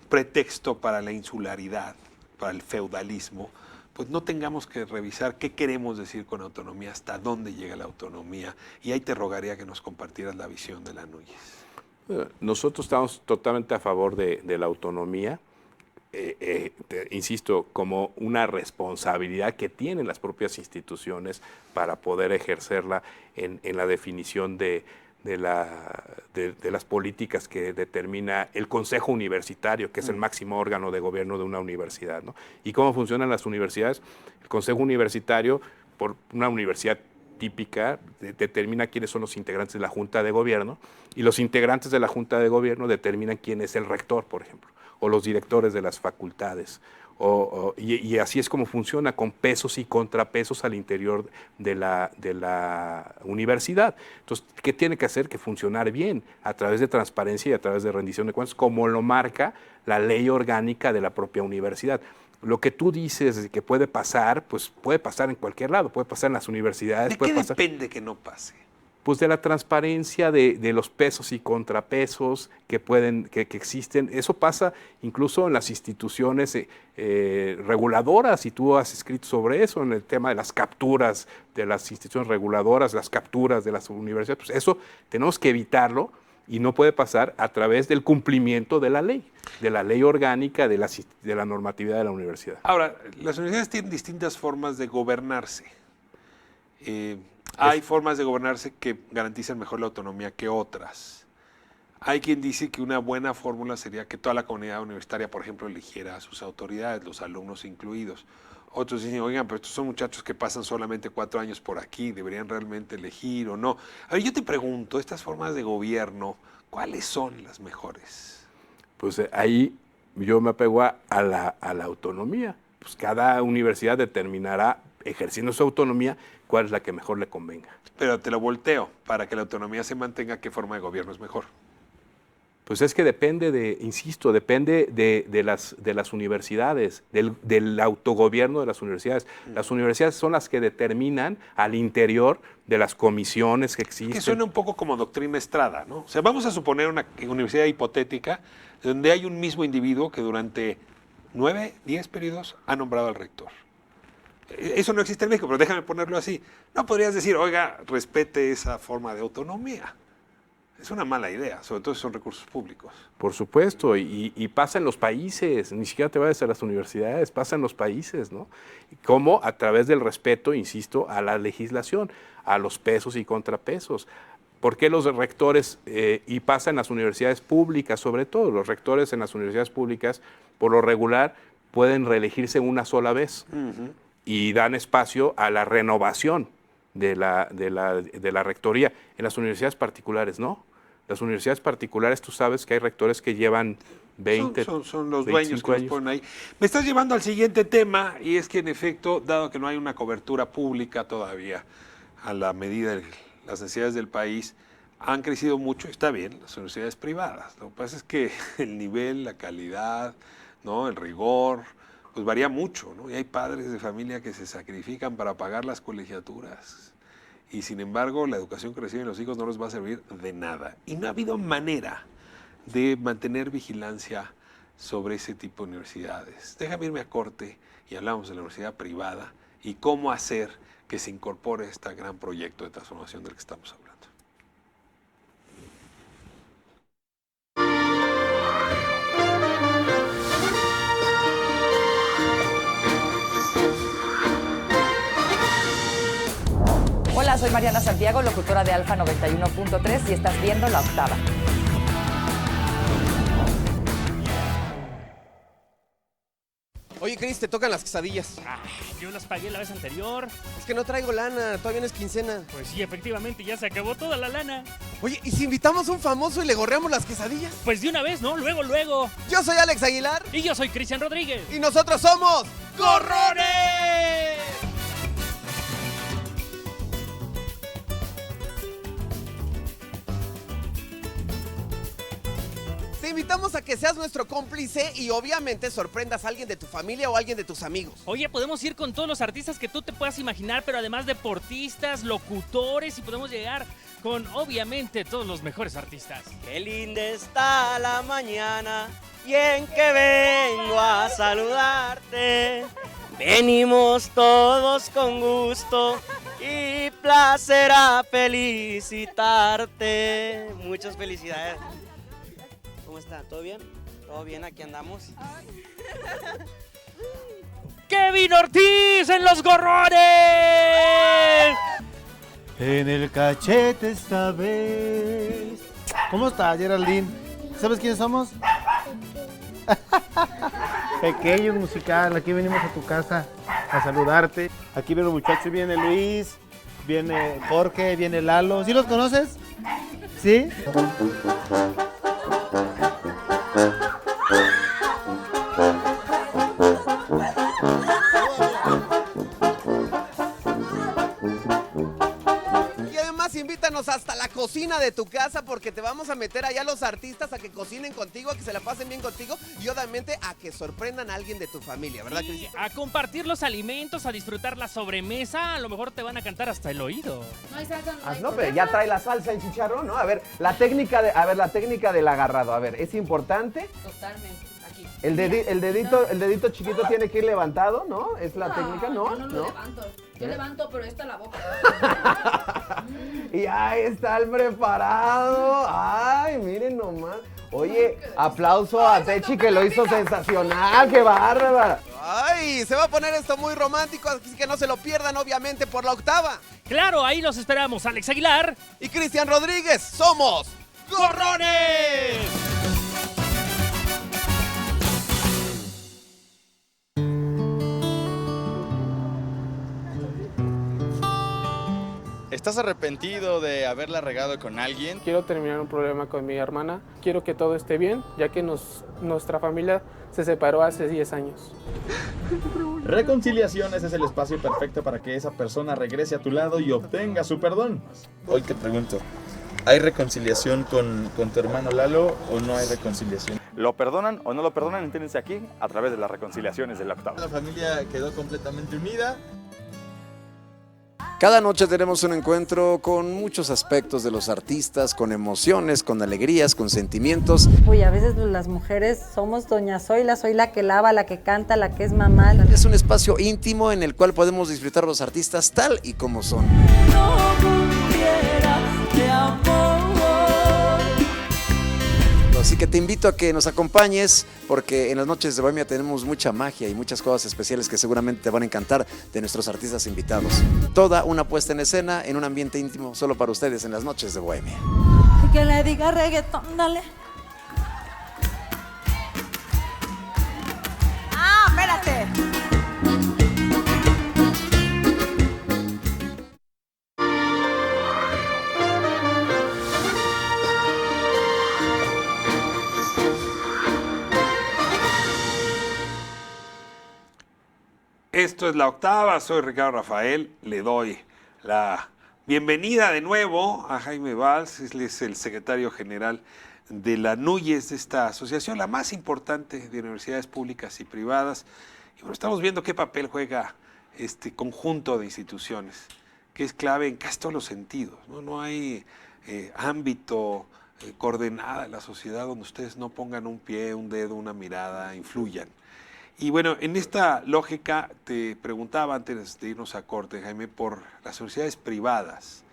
pretexto para la insularidad, para el feudalismo, pues no tengamos que revisar qué queremos decir con autonomía, hasta dónde llega la autonomía. Y ahí te rogaría que nos compartieras la visión de la Núñez. Nosotros estamos totalmente a favor de la autonomía. Insisto, como una responsabilidad que tienen las propias instituciones para poder ejercerla en la definición de las políticas que determina el Consejo Universitario, que es el máximo órgano de gobierno de una universidad, ¿no? ¿Y cómo funcionan las universidades? El Consejo Universitario, por una universidad típica, determina quiénes son los integrantes de la Junta de Gobierno, y los integrantes de la Junta de Gobierno determinan quién es el rector, por ejemplo, o los directores de las facultades. Y así es como funciona, con pesos y contrapesos al interior de la universidad. Entonces, ¿qué tiene que hacer? Que funcionar bien, a través de transparencia y a través de rendición de cuentas, como lo marca la ley orgánica de la propia universidad. Lo que tú dices que puede pasar, pues puede pasar en cualquier lado, puede pasar en las universidades. ¿De qué depende que no pase? Pues de la transparencia de los pesos y contrapesos que existen. Eso pasa incluso en las instituciones reguladoras, y tú has escrito sobre eso, en el tema de las capturas de las instituciones reguladoras, las capturas de las universidades. Pues eso tenemos que evitarlo, y no puede pasar a través del cumplimiento de la ley orgánica de la normatividad de la universidad. Ahora, las universidades tienen distintas formas de gobernarse. Hay formas de gobernarse que garantizan mejor la autonomía que otras. Hay quien dice que una buena fórmula sería que toda la comunidad universitaria, por ejemplo, eligiera a sus autoridades, los alumnos incluidos. Otros dicen, oigan, pero estos son muchachos que pasan solamente 4 años por aquí, ¿deberían realmente elegir o no? A ver, yo te pregunto, estas formas de gobierno, ¿cuáles son las mejores? Pues ahí yo me apego a la autonomía. Pues cada universidad determinará, ejerciendo su autonomía, cuál es la que mejor le convenga. Pero te lo volteo, para que la autonomía se mantenga, ¿qué forma de gobierno es mejor? Pues es que depende de las universidades, del autogobierno de las universidades. Las universidades son las que determinan al interior de las comisiones que existen. Que suena un poco como doctrina Estrada, ¿no? O sea, vamos a suponer una universidad hipotética donde hay un mismo individuo que durante 9, 10 periodos ha nombrado al rector. Eso no existe en México, pero déjame ponerlo así. No podrías decir, oiga, respete esa forma de autonomía. Es una mala idea, sobre todo si son recursos públicos. Por supuesto, y pasa en los países, ni siquiera te vayas a las universidades, pasa en los países, ¿no? Como a través del respeto, insisto, a la legislación, a los pesos y contrapesos. ¿Por qué los rectores, y pasa en las universidades públicas, sobre todo, los rectores en las universidades públicas, por lo regular, pueden reelegirse una sola vez y dan espacio a la renovación de la rectoría. En las universidades particulares, ¿no? Las universidades particulares, tú sabes que hay rectores que llevan 20, son los dueños que los ponen ahí. Me estás llevando al siguiente tema, y es que en efecto, dado que no hay una cobertura pública todavía a la medida de las necesidades del país, han crecido mucho, está bien, las universidades privadas. Lo que pasa es que el nivel, la calidad, ¿no? El rigor, pues varía mucho, ¿no? Y hay padres de familia que se sacrifican para pagar las colegiaturas. Y sin embargo, la educación que reciben los hijos no les va a servir de nada. Y no ha habido manera de mantener vigilancia sobre ese tipo de universidades. Déjame irme a corte y hablamos de la universidad privada y cómo hacer que se incorpore este gran proyecto de transformación del que estamos hablando. Hola, soy Mariana Santiago, locutora de Alfa 91.3 y estás viendo La Octava. Oye, Cris, te tocan las quesadillas. Yo las pagué la vez anterior. Es que no traigo lana, todavía no es quincena. Pues sí, efectivamente, ya se acabó toda la lana. Oye, ¿y si invitamos a un famoso y le gorreamos las quesadillas? Pues de una vez, ¿no? Luego. Yo soy Alex Aguilar. Y yo soy Cristian Rodríguez. Y nosotros somos ¡Gorrones! Te invitamos a que seas nuestro cómplice y obviamente sorprendas a alguien de tu familia o a alguien de tus amigos. Oye, podemos ir con todos los artistas que tú te puedas imaginar, pero además deportistas, locutores, y podemos llegar con, obviamente, todos los mejores artistas. Qué linda está la mañana y en que vengo a saludarte. Venimos todos con gusto y placer a felicitarte. Muchas felicidades. ¿Cómo está? ¿Todo bien? ¿Todo bien? Aquí andamos. ¡Kevin Ortiz en Los Gorrones! En el cachete esta vez. ¿Cómo está, Geraldine? ¿Sabes quiénes somos? Pequeños Musical, aquí venimos a tu casa a saludarte. Aquí vienen los muchachos, viene Luis, viene Jorge, viene Lalo. ¿Sí los conoces? ¿Sí? Invítanos hasta la cocina de tu casa porque te vamos a meter allá a los artistas a que cocinen contigo, a que se la pasen bien contigo y obviamente a que sorprendan a alguien de tu familia, ¿verdad, sí, a compartir los alimentos, a disfrutar la sobremesa, a lo mejor te van a cantar hasta el oído. No hay salsa, no, pero ya trae la salsa en chicharrón, ¿no? A ver, la técnica del agarrado, a ver, ¿es importante? Totalmente. Aquí. El dedito chiquito tiene que ir levantado, ¿no? Es la técnica, ¿no? Yo no lo levanto. Yo levanto, pero esta la boca. Y ahí está el preparado. Ay, miren nomás. Oye, aplauso a Techi que lo hizo sensacional. ¡Qué bárbara! Ay, se va a poner esto muy romántico, así que no se lo pierdan, obviamente, por La Octava. Claro, ahí los esperamos. Alex Aguilar y Cristian Rodríguez. Somos Gorrones. ¿Estás arrepentido de haberla regado con alguien? Quiero terminar un problema con mi hermana. Quiero que todo esté bien, ya que nuestra familia se separó hace 10 años. Reconciliaciones es el espacio perfecto para que esa persona regrese a tu lado y obtenga su perdón. Hoy te pregunto, ¿hay reconciliación con tu hermano Lalo o no hay reconciliación? ¿Lo perdonan o no lo perdonan? Enténdense aquí a través de las reconciliaciones de La Octava. La familia quedó completamente unida. Cada noche tenemos un encuentro con muchos aspectos de los artistas, con emociones, con alegrías, con sentimientos. Uy, a veces las mujeres somos doña Zoila, soy la que lava, la que canta, la que es mamá. Es un espacio íntimo en el cual podemos disfrutar a los artistas tal y como son. No muriera de amor. Así que te invito a que nos acompañes porque en las noches de Bohemia tenemos mucha magia y muchas cosas especiales que seguramente te van a encantar de nuestros artistas invitados. Toda una puesta en escena en un ambiente íntimo solo para ustedes en las noches de Bohemia. Y que le diga reggaetón, dale. espérate. Esto es La Octava, soy Ricardo Rafael, le doy la bienvenida de nuevo a Jaime Valls, él es el secretario general de la NUYES, de esta asociación, la más importante de universidades públicas y privadas. Y bueno, estamos viendo qué papel juega este conjunto de instituciones, que es clave en casi todos los sentidos, ¿no? No hay ámbito, coordenada en la sociedad donde ustedes no pongan un pie, un dedo, una mirada, influyan. Y bueno, en esta lógica te preguntaba antes de irnos a corte, Jaime, por las universidades privadas,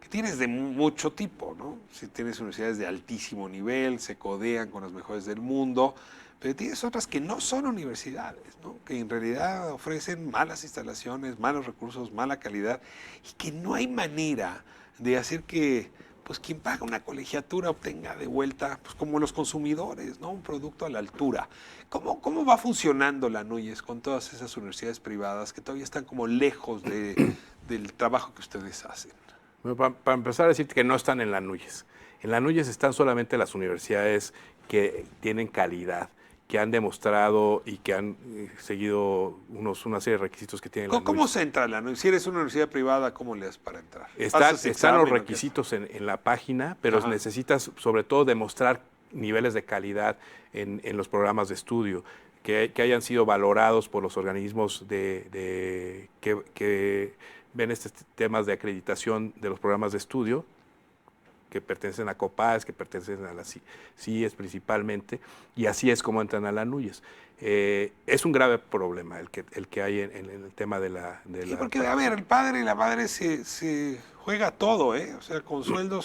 que tienes de mucho tipo, ¿no? Si tienes universidades de altísimo nivel, se codean con las mejores del mundo, pero tienes otras que no son universidades, ¿no? Que en realidad ofrecen malas instalaciones, malos recursos, mala calidad, y que no hay manera de hacer que pues quien paga una colegiatura obtenga de vuelta, pues como los consumidores, ¿no? Un producto a la altura. ¿Cómo va funcionando la NUYES con todas esas universidades privadas que todavía están como lejos del trabajo que ustedes hacen? Bueno, para empezar a decirte que no están en la NUYES. En la NUYES están solamente las universidades que tienen calidad, que han demostrado y que han seguido una serie de requisitos que tienen la NUYES. ¿Cómo se entra en la NUYES? Si eres una universidad privada, ¿cómo le das para entrar? Están los requisitos en la página, pero necesitas sobre todo demostrar niveles de calidad en los programas de estudio, que hayan sido valorados por los organismos que ven estos temas de acreditación de los programas de estudio, que pertenecen a COPAES, que pertenecen a las CIES principalmente, y así es como entran a la NUYES. Es un grave problema el que hay en el tema de la... Sí, porque, a ver, el padre y la madre se juega todo, ¿eh? O sea, con sueldos,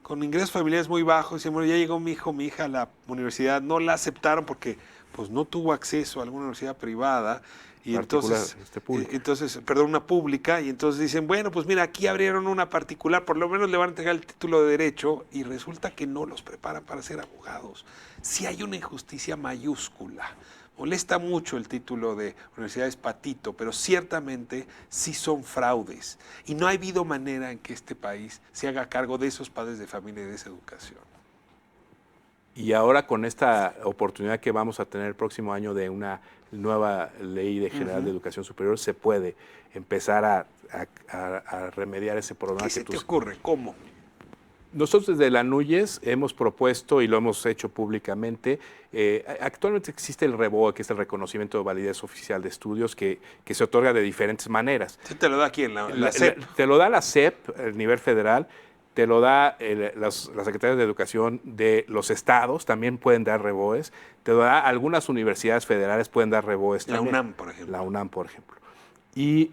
con ingresos familiares muy bajos, y dicen, bueno, ya llegó mi hijo, mi hija a la universidad, no la aceptaron porque pues no tuvo acceso a alguna universidad privada, y entonces, una pública, y entonces dicen, bueno, pues mira, aquí abrieron una particular, por lo menos le van a entregar el título de Derecho, y resulta que no los preparan para ser abogados. Sí hay una injusticia mayúscula. Molesta mucho el título de Universidades Patito, pero ciertamente sí son fraudes. Y no ha habido manera en que este país se haga cargo de esos padres de familia y de esa educación. Y ahora con esta oportunidad que vamos a tener el próximo año de una nueva ley general de educación superior, se puede empezar a remediar ese problema. ¿Qué se te ocurre? ¿Cómo? Nosotros desde la NUYES hemos propuesto y lo hemos hecho públicamente. Actualmente existe el REBOE, que es el reconocimiento de validez oficial de estudios, que se otorga de diferentes maneras. ¿Sí te lo da aquí en la SEP? Te lo da la SEP, a nivel federal. Te lo da las secretarías de educación de los estados, también pueden dar REBOEs. Te lo da algunas universidades federales, pueden dar REBOEs también. La UNAM, por ejemplo. La UNAM, por ejemplo. Y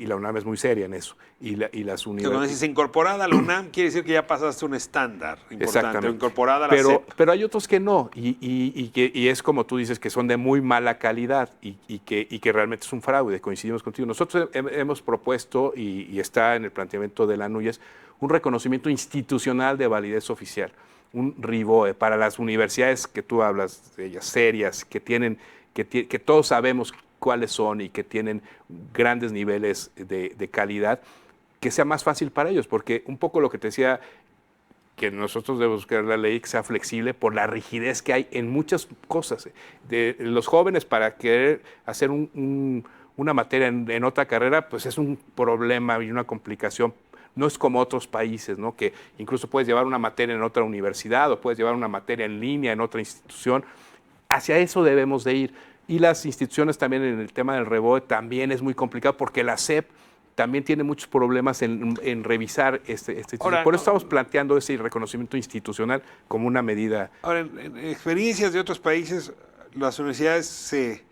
la UNAM es muy seria en eso. Y las universidades... Cuando dices incorporada a la UNAM, quiere decir que ya pasaste un estándar importante, incorporada a la SEP. Pero hay otros que no, y es como tú dices, que son de muy mala calidad y que realmente es un fraude, coincidimos contigo. Nosotros hemos propuesto, y está en el planteamiento de la NUYES, un reconocimiento institucional de validez oficial, un RIBOE, para las universidades que tú hablas de ellas, serias, que todos sabemos cuáles son y que tienen grandes niveles de calidad, que sea más fácil para ellos, porque un poco lo que te decía, que nosotros debemos buscar la ley que sea flexible por la rigidez que hay en muchas cosas. De los jóvenes, para querer hacer una materia en otra carrera, pues es un problema y una complicación. No es como otros países, ¿no? Que incluso puedes llevar una materia en otra universidad o puedes llevar una materia en línea en otra institución. Hacia eso debemos de ir. Y las instituciones también, en el tema del REBOE, también es muy complicado porque la SEP también tiene muchos problemas en revisar este Ahora, por eso estamos planteando ese reconocimiento institucional como una medida. Ahora, en experiencias de otros países, las universidades se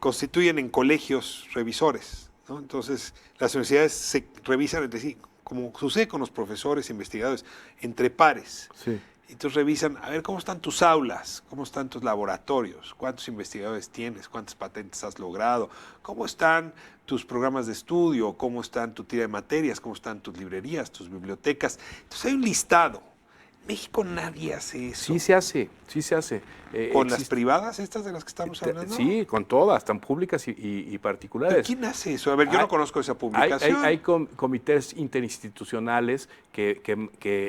constituyen en colegios revisores, ¿no? Entonces, las universidades se revisan entre sí, como sucede con los profesores, investigadores, entre pares. Sí. Entonces revisan, a ver, cómo están tus aulas, cómo están tus laboratorios, cuántos investigadores tienes, cuántas patentes has logrado, cómo están tus programas de estudio, cómo están tu tira de materias, cómo están tus librerías, tus bibliotecas. Entonces hay un listado. México nadie hace eso. Sí se hace, sí se hace. ¿Con las privadas estas de las que estamos hablando? Sí, con todas, tan públicas y particulares. ¿Pero quién hace eso? A ver, yo no conozco esa publicación. Hay comités interinstitucionales que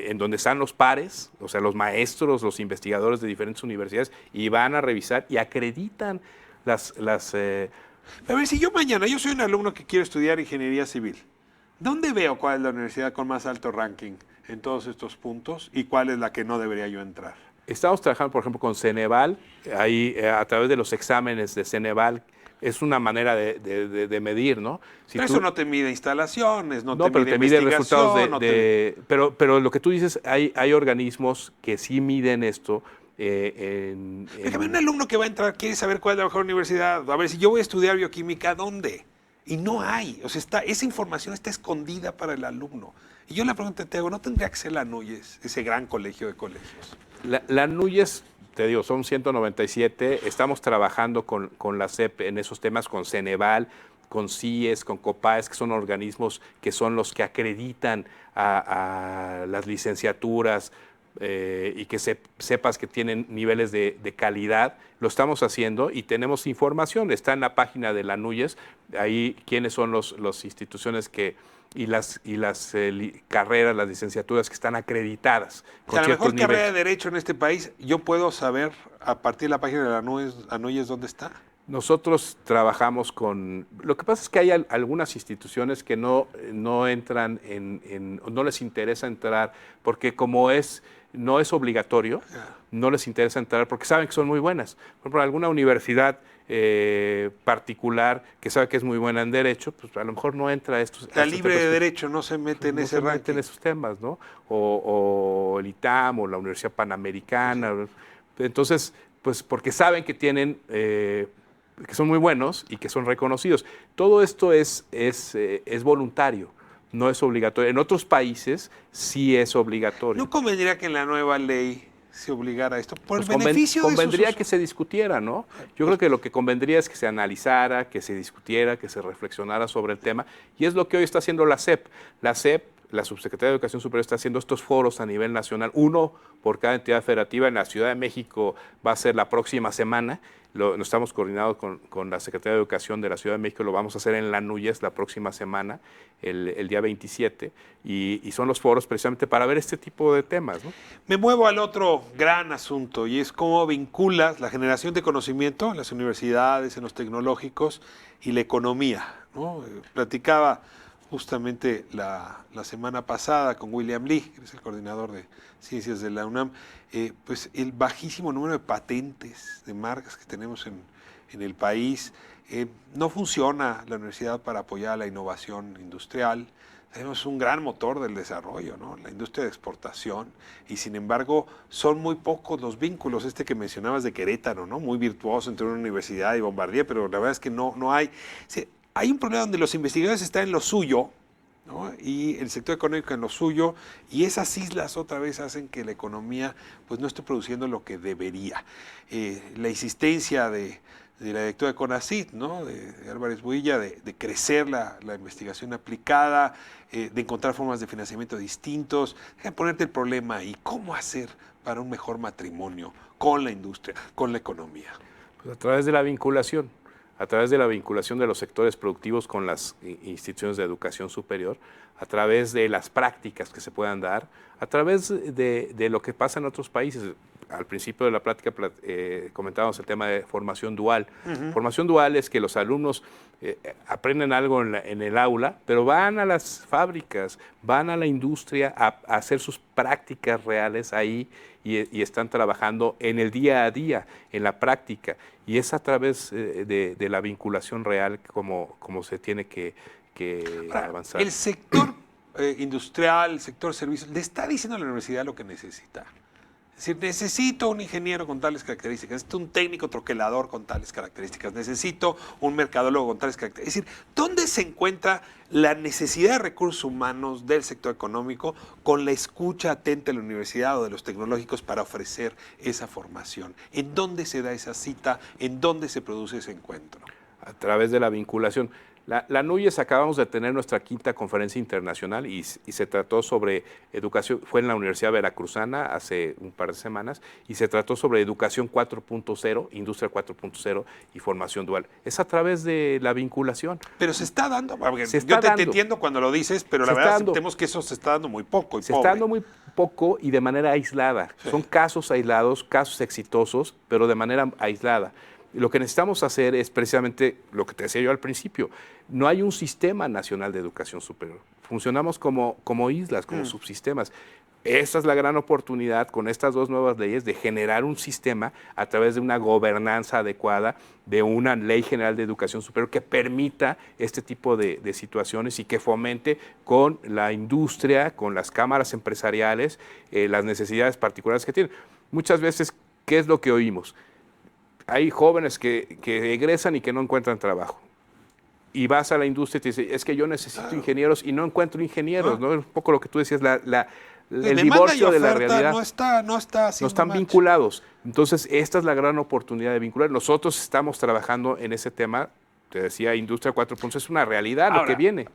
en donde están los pares, o sea, los maestros, los investigadores de diferentes universidades, y van a revisar y acreditan las A ver, si yo mañana, yo soy un alumno que quiere estudiar ingeniería civil, ¿dónde veo cuál es la universidad con más alto ranking en todos estos puntos y cuál es la que no debería yo entrar? Estamos trabajando, por ejemplo, con Ceneval, ahí a través de los exámenes de Ceneval, es una manera de medir, ¿no? Pero eso no te mide instalaciones, no pero te te mide mide resultados investigación, pero lo que tú dices, hay organismos que sí miden esto. Déjame, un alumno que va a entrar quiere saber cuál es la mejor universidad. A ver, si yo voy a estudiar bioquímica, ¿dónde? Y no hay. O sea, esa información está escondida para el alumno. Y yo la pregunta te hago, ¿no tendría que ser la NUYES, ese gran colegio de colegios? La NUYES, te digo, son 197. Estamos trabajando con la SEP en esos temas, con Ceneval, con CIES, con COPAES, que son organismos que son los que acreditan a las licenciaturas, y que sepas que tienen niveles de calidad. Lo estamos haciendo y tenemos información. Está en la página de la NUYES, ahí quiénes son las instituciones y las carreras, las licenciaturas que están acreditadas. O sea, la mejor carrera de Derecho en este país, yo puedo saber a partir de la página de la NUYES dónde está. Nosotros trabajamos con... Lo que pasa es que hay algunas instituciones que no entran no les interesa entrar, porque como no es obligatorio, no les interesa entrar porque saben que son muy buenas. Por ejemplo, alguna universidad particular que sabe que es muy buena en Derecho, pues a lo mejor no entra a estos... La libre de Derecho no se mete en ese ranking. No se mete en esos temas, ¿no? O el ITAM o la Universidad Panamericana. Sí. Entonces, pues porque saben que tienen... que son muy buenos y que son reconocidos. Todo esto es voluntario, no es obligatorio. En otros países sí es obligatorio. ¿No convendría que en la nueva ley se obligara a esto? Por el beneficio de convendría que se discutiera, ¿no? Yo creo que lo que convendría es que se analizara, que se discutiera, que se reflexionara sobre el tema. Y es lo que hoy está haciendo la SEP. La SEP, la Subsecretaría de Educación Superior, está haciendo estos foros a nivel nacional, uno por cada entidad federativa. En la Ciudad de México va a ser la próxima semana. Nos estamos coordinados con la Secretaría de Educación de la Ciudad de México, lo vamos a hacer en la NUYES la próxima semana, el día 27, y son los foros precisamente para ver este tipo de temas, ¿no? Me muevo al otro gran asunto, y es cómo vinculas la generación de conocimiento en las universidades, en los tecnológicos, y la economía, ¿no? Platicaba justamente la semana pasada con William Lee, que es el coordinador de Ciencias de la UNAM, pues el bajísimo número de patentes, de marcas que tenemos en el país. No funciona la universidad para apoyar la innovación industrial. Tenemos un gran motor del desarrollo, ¿no? La industria de exportación, y sin embargo son muy pocos los vínculos, que mencionabas de Querétaro, ¿no? Muy virtuoso entre una universidad y Bombardier, pero la verdad es que no hay... Hay un problema donde los investigadores están en lo suyo, ¿no? Y el sector económico en lo suyo, y esas islas otra vez hacen que la economía pues no esté produciendo lo que debería. La insistencia de la directora de CONACYT, ¿no? de Álvarez Builla, de crecer la investigación aplicada, de encontrar formas de financiamiento distintos. Déjame ponerte el problema ahí, ¿cómo hacer para un mejor matrimonio con la industria, con la economía? Pues a través de la vinculación. A través de la vinculación de los sectores productivos con las instituciones de educación superior, a través de las prácticas que se puedan dar, a través de lo que pasa en otros países. Al principio de la plática comentábamos el tema de formación dual. Formación dual es que los alumnos aprenden algo en el aula, pero van a las fábricas, van a la industria a hacer sus prácticas reales ahí y están trabajando en el día a día, en la práctica. Y es a través de la vinculación real como se tiene que avanzar. El sector industrial, el sector servicios, le está diciendo a la universidad lo que necesita. Es decir, necesito un ingeniero con tales características, necesito un técnico troquelador con tales características, necesito un mercadólogo con tales características. Es decir, ¿dónde se encuentra la necesidad de recursos humanos del sector económico con la escucha atenta de la universidad o de los tecnológicos para ofrecer esa formación? ¿En dónde se da esa cita? ¿En dónde se produce ese encuentro? A través de la vinculación. La NUYES acabamos de tener nuestra 5ª conferencia internacional y se trató sobre educación, fue en la Universidad Veracruzana hace un par de semanas, y se trató sobre educación 4.0, industria 4.0 y formación dual. Es a través de la vinculación. Pero se está dando, porque Se está yo te dando. entiendo cuando lo dices, pero la Se está verdad dando. aceptemos que eso se está dando muy poco y Se pobre. está dando muy poco y de manera aislada. Son casos aislados, casos exitosos, pero de manera aislada. Lo que necesitamos hacer es precisamente lo que te decía yo al principio. No hay un sistema nacional de educación superior. Funcionamos como islas, como subsistemas. Esta es la gran oportunidad con estas 2 nuevas leyes de generar un sistema a través de una gobernanza adecuada, de una ley general de educación superior que permita este tipo de situaciones y que fomente con la industria, con las cámaras empresariales, las necesidades particulares que tienen. Muchas veces, ¿qué es lo que oímos? Hay jóvenes que egresan y que no encuentran trabajo. Y vas a la industria y te dicen, es que yo necesito ingenieros y no encuentro ingenieros, ¿no? Es un poco lo que tú decías, el divorcio de la realidad. No están vinculados. Entonces, esta es la gran oportunidad de vincular. Nosotros estamos trabajando en ese tema. Te decía, Industria 4.0 es una realidad, lo que viene.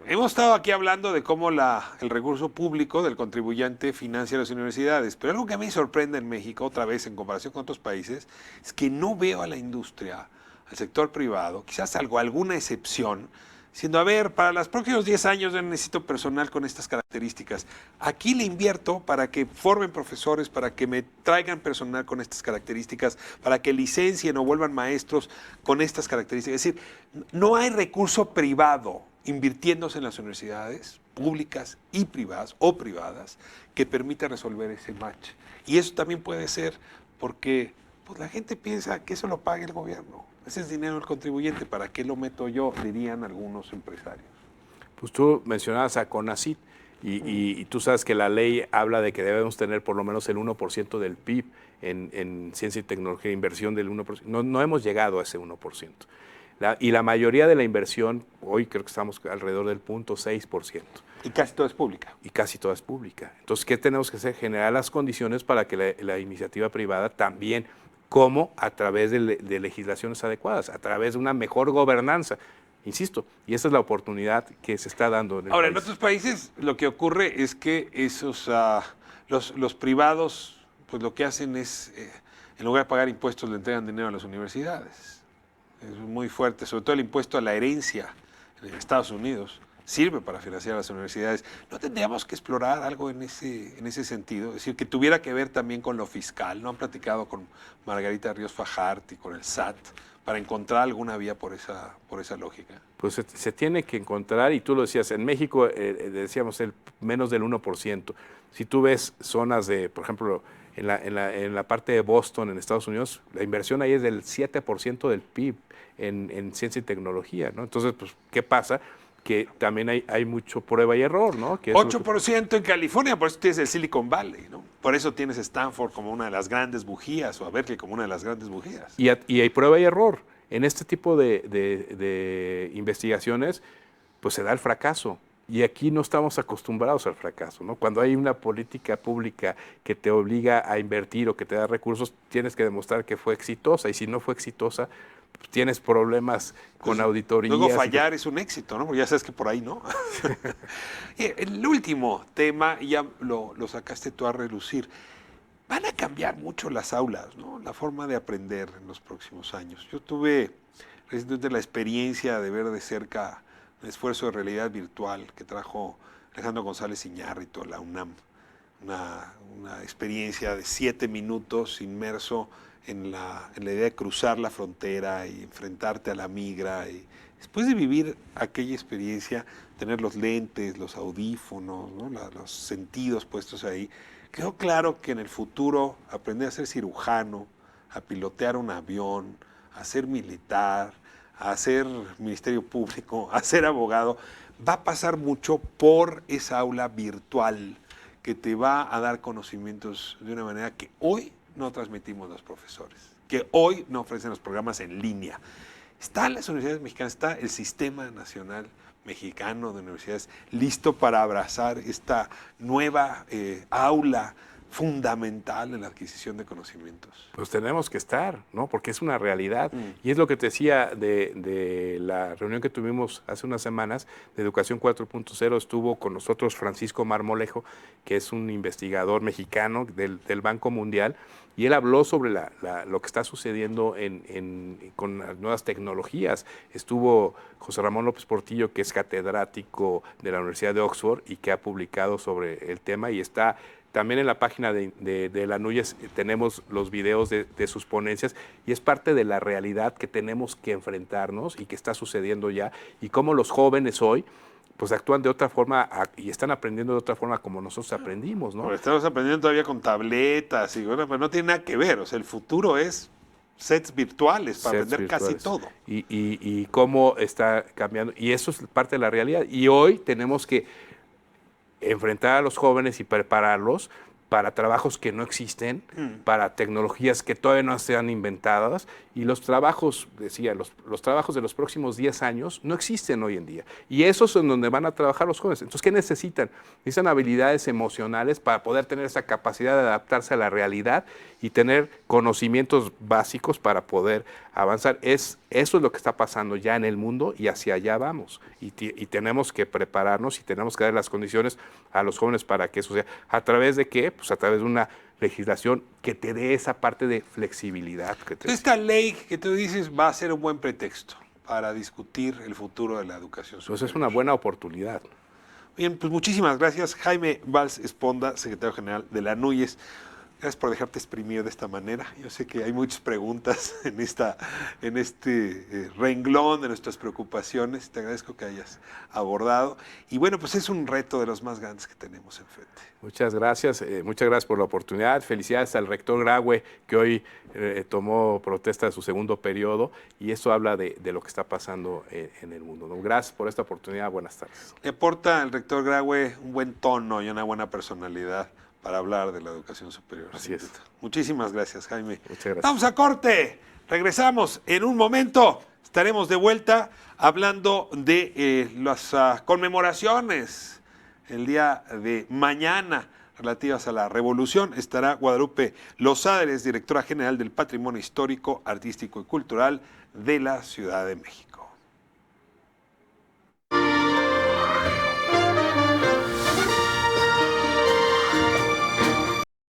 Hemos estado aquí hablando de cómo el recurso público del contribuyente financia las universidades, pero algo que a mí me sorprende en México, otra vez en comparación con otros países, es que no veo a la industria, al sector privado, quizás alguna excepción, diciendo, a ver, para los próximos 10 años yo necesito personal con estas características. Aquí le invierto para que formen profesores, para que me traigan personal con estas características, para que licencien o vuelvan maestros con estas características. Es decir, no hay recurso privado invirtiéndose en las universidades públicas y privadas o privadas que permita resolver ese match. Y eso también puede ser porque pues, la gente piensa que eso lo pague el gobierno. Ese es dinero del contribuyente, ¿para qué lo meto yo? Dirían algunos empresarios. Pues tú mencionabas a CONACYT y tú sabes que la ley habla de que debemos tener por lo menos el 1% del PIB en ciencia y tecnología, inversión del 1%. No hemos llegado a ese 1%. Y la mayoría de la inversión, hoy creo que estamos alrededor del 0.6%. Y casi toda es pública. Y casi toda es pública. Entonces, ¿qué tenemos que hacer? Generar las condiciones para que la iniciativa privada también, como a través de legislaciones adecuadas, a través de una mejor gobernanza. Insisto, y esa es la oportunidad que se está dando en el Ahora, país. en otros países lo que ocurre es que los privados, pues lo que hacen es, en lugar de pagar impuestos, le entregan dinero a las universidades. Es muy fuerte, sobre todo el impuesto a la herencia en Estados Unidos sirve para financiar las universidades. ¿No tendríamos que explorar algo en ese sentido? Es decir, que tuviera que ver también con lo fiscal. ¿No han platicado con Margarita Ríos Fajart y con el SAT para encontrar alguna vía por esa lógica? Pues se tiene que encontrar, y tú lo decías, en México decíamos menos del 1%. Si tú ves zonas de, por ejemplo, en la parte de Boston, en Estados Unidos, la inversión ahí es del 7% del PIB en ciencia y tecnología, ¿no? Entonces, pues, ¿qué pasa? Que también hay mucho prueba y error, ¿no? Que 8% en California, por eso tienes el Silicon Valley, ¿no? Por eso tienes Stanford como una de las grandes bujías, o a Berkeley como una de las grandes bujías. Y hay prueba y error. En este tipo de investigaciones, pues se da el fracaso. Y aquí no estamos acostumbrados al fracaso, ¿no? Cuando hay una política pública que te obliga a invertir o que te da recursos, tienes que demostrar que fue exitosa. Y si no fue exitosa, pues tienes problemas con auditorías. Luego fallar es un éxito, ¿no? Porque ya sabes que por ahí no. El último tema, ya lo sacaste tú a relucir. Van a cambiar mucho las aulas, ¿no? La forma de aprender en los próximos años. Yo tuve recientemente la experiencia de ver de cerca un esfuerzo de realidad virtual que trajo Alejandro González Iñárritu a la UNAM. Una experiencia de 7 minutos inmerso en la idea de cruzar la frontera y enfrentarte a la migra. Y después de vivir aquella experiencia, tener los lentes, los audífonos, ¿no? los sentidos puestos ahí, quedó claro que en el futuro aprender a ser cirujano, a pilotear un avión, a ser militar, a ser ministerio público, a ser abogado, va a pasar mucho por esa aula virtual que te va a dar conocimientos de una manera que hoy no transmitimos los profesores, que hoy no ofrecen los programas en línea. Están las universidades mexicanas, está el Sistema Nacional Mexicano de Universidades listo para abrazar esta nueva aula fundamental en la adquisición de conocimientos. Pues tenemos que estar, ¿no? Porque es una realidad. Y es lo que te decía de la reunión que tuvimos hace unas semanas de Educación 4.0. Estuvo con nosotros Francisco Marmolejo, que es un investigador mexicano del Banco Mundial, y él habló sobre lo que está sucediendo con las nuevas tecnologías. Estuvo José Ramón López Portillo, que es catedrático de la Universidad de Oxford y que ha publicado sobre el tema, y está también en la página de la NUYES tenemos los videos de sus ponencias, y es parte de la realidad que tenemos que enfrentarnos y que está sucediendo ya, y cómo los jóvenes hoy pues actúan de otra forma y están aprendiendo de otra forma como nosotros aprendimos, ¿no? Porque estamos aprendiendo todavía con tabletas y bueno, pero no tiene nada que ver. O sea, el futuro es sets virtuales para aprender casi todo. Y cómo está cambiando. Y eso es parte de la realidad. Y hoy tenemos que enfrentar a los jóvenes y prepararlos para trabajos que no existen, para tecnologías que todavía no sean inventadas, y los trabajos, decía, los trabajos de los próximos 10 años no existen hoy en día. Y eso es en donde van a trabajar los jóvenes. Entonces, ¿qué necesitan? Necesitan habilidades emocionales para poder tener esa capacidad de adaptarse a la realidad y tener conocimientos básicos para poder avanzar. Eso es lo que está pasando ya en el mundo y hacia allá vamos. Y tenemos que prepararnos y tenemos que dar las condiciones a los jóvenes para que eso sea. ¿A través de qué? Pues a través de una legislación que te dé esa parte de flexibilidad. Esta ley que tú dices va a ser un buen pretexto para discutir el futuro de la educación superior. Pues es una buena oportunidad. Bien, pues muchísimas gracias. Jaime Valls Esponda, secretario general de la NUYES. Gracias por dejarte exprimir de esta manera. Yo sé que hay muchas preguntas en este renglón de nuestras preocupaciones. Te agradezco que hayas abordado. Y bueno, pues es un reto de los más grandes que tenemos enfrente. Muchas gracias por la oportunidad. Felicidades al rector Graue, que hoy tomó protesta de su segundo periodo, y eso habla de lo que está pasando en el mundo, ¿no? Gracias por esta oportunidad. Buenas tardes. Le aporta el rector Graue un buen tono y una buena personalidad para hablar de la educación superior. Así es. Muchísimas gracias, Jaime. Muchas gracias. Vamos a corte. Regresamos en un momento. Estaremos de vuelta hablando de las conmemoraciones el día de mañana relativas a la revolución. Estará Guadalupe Losada, directora general del Patrimonio Histórico, Artístico y Cultural de la Ciudad de México.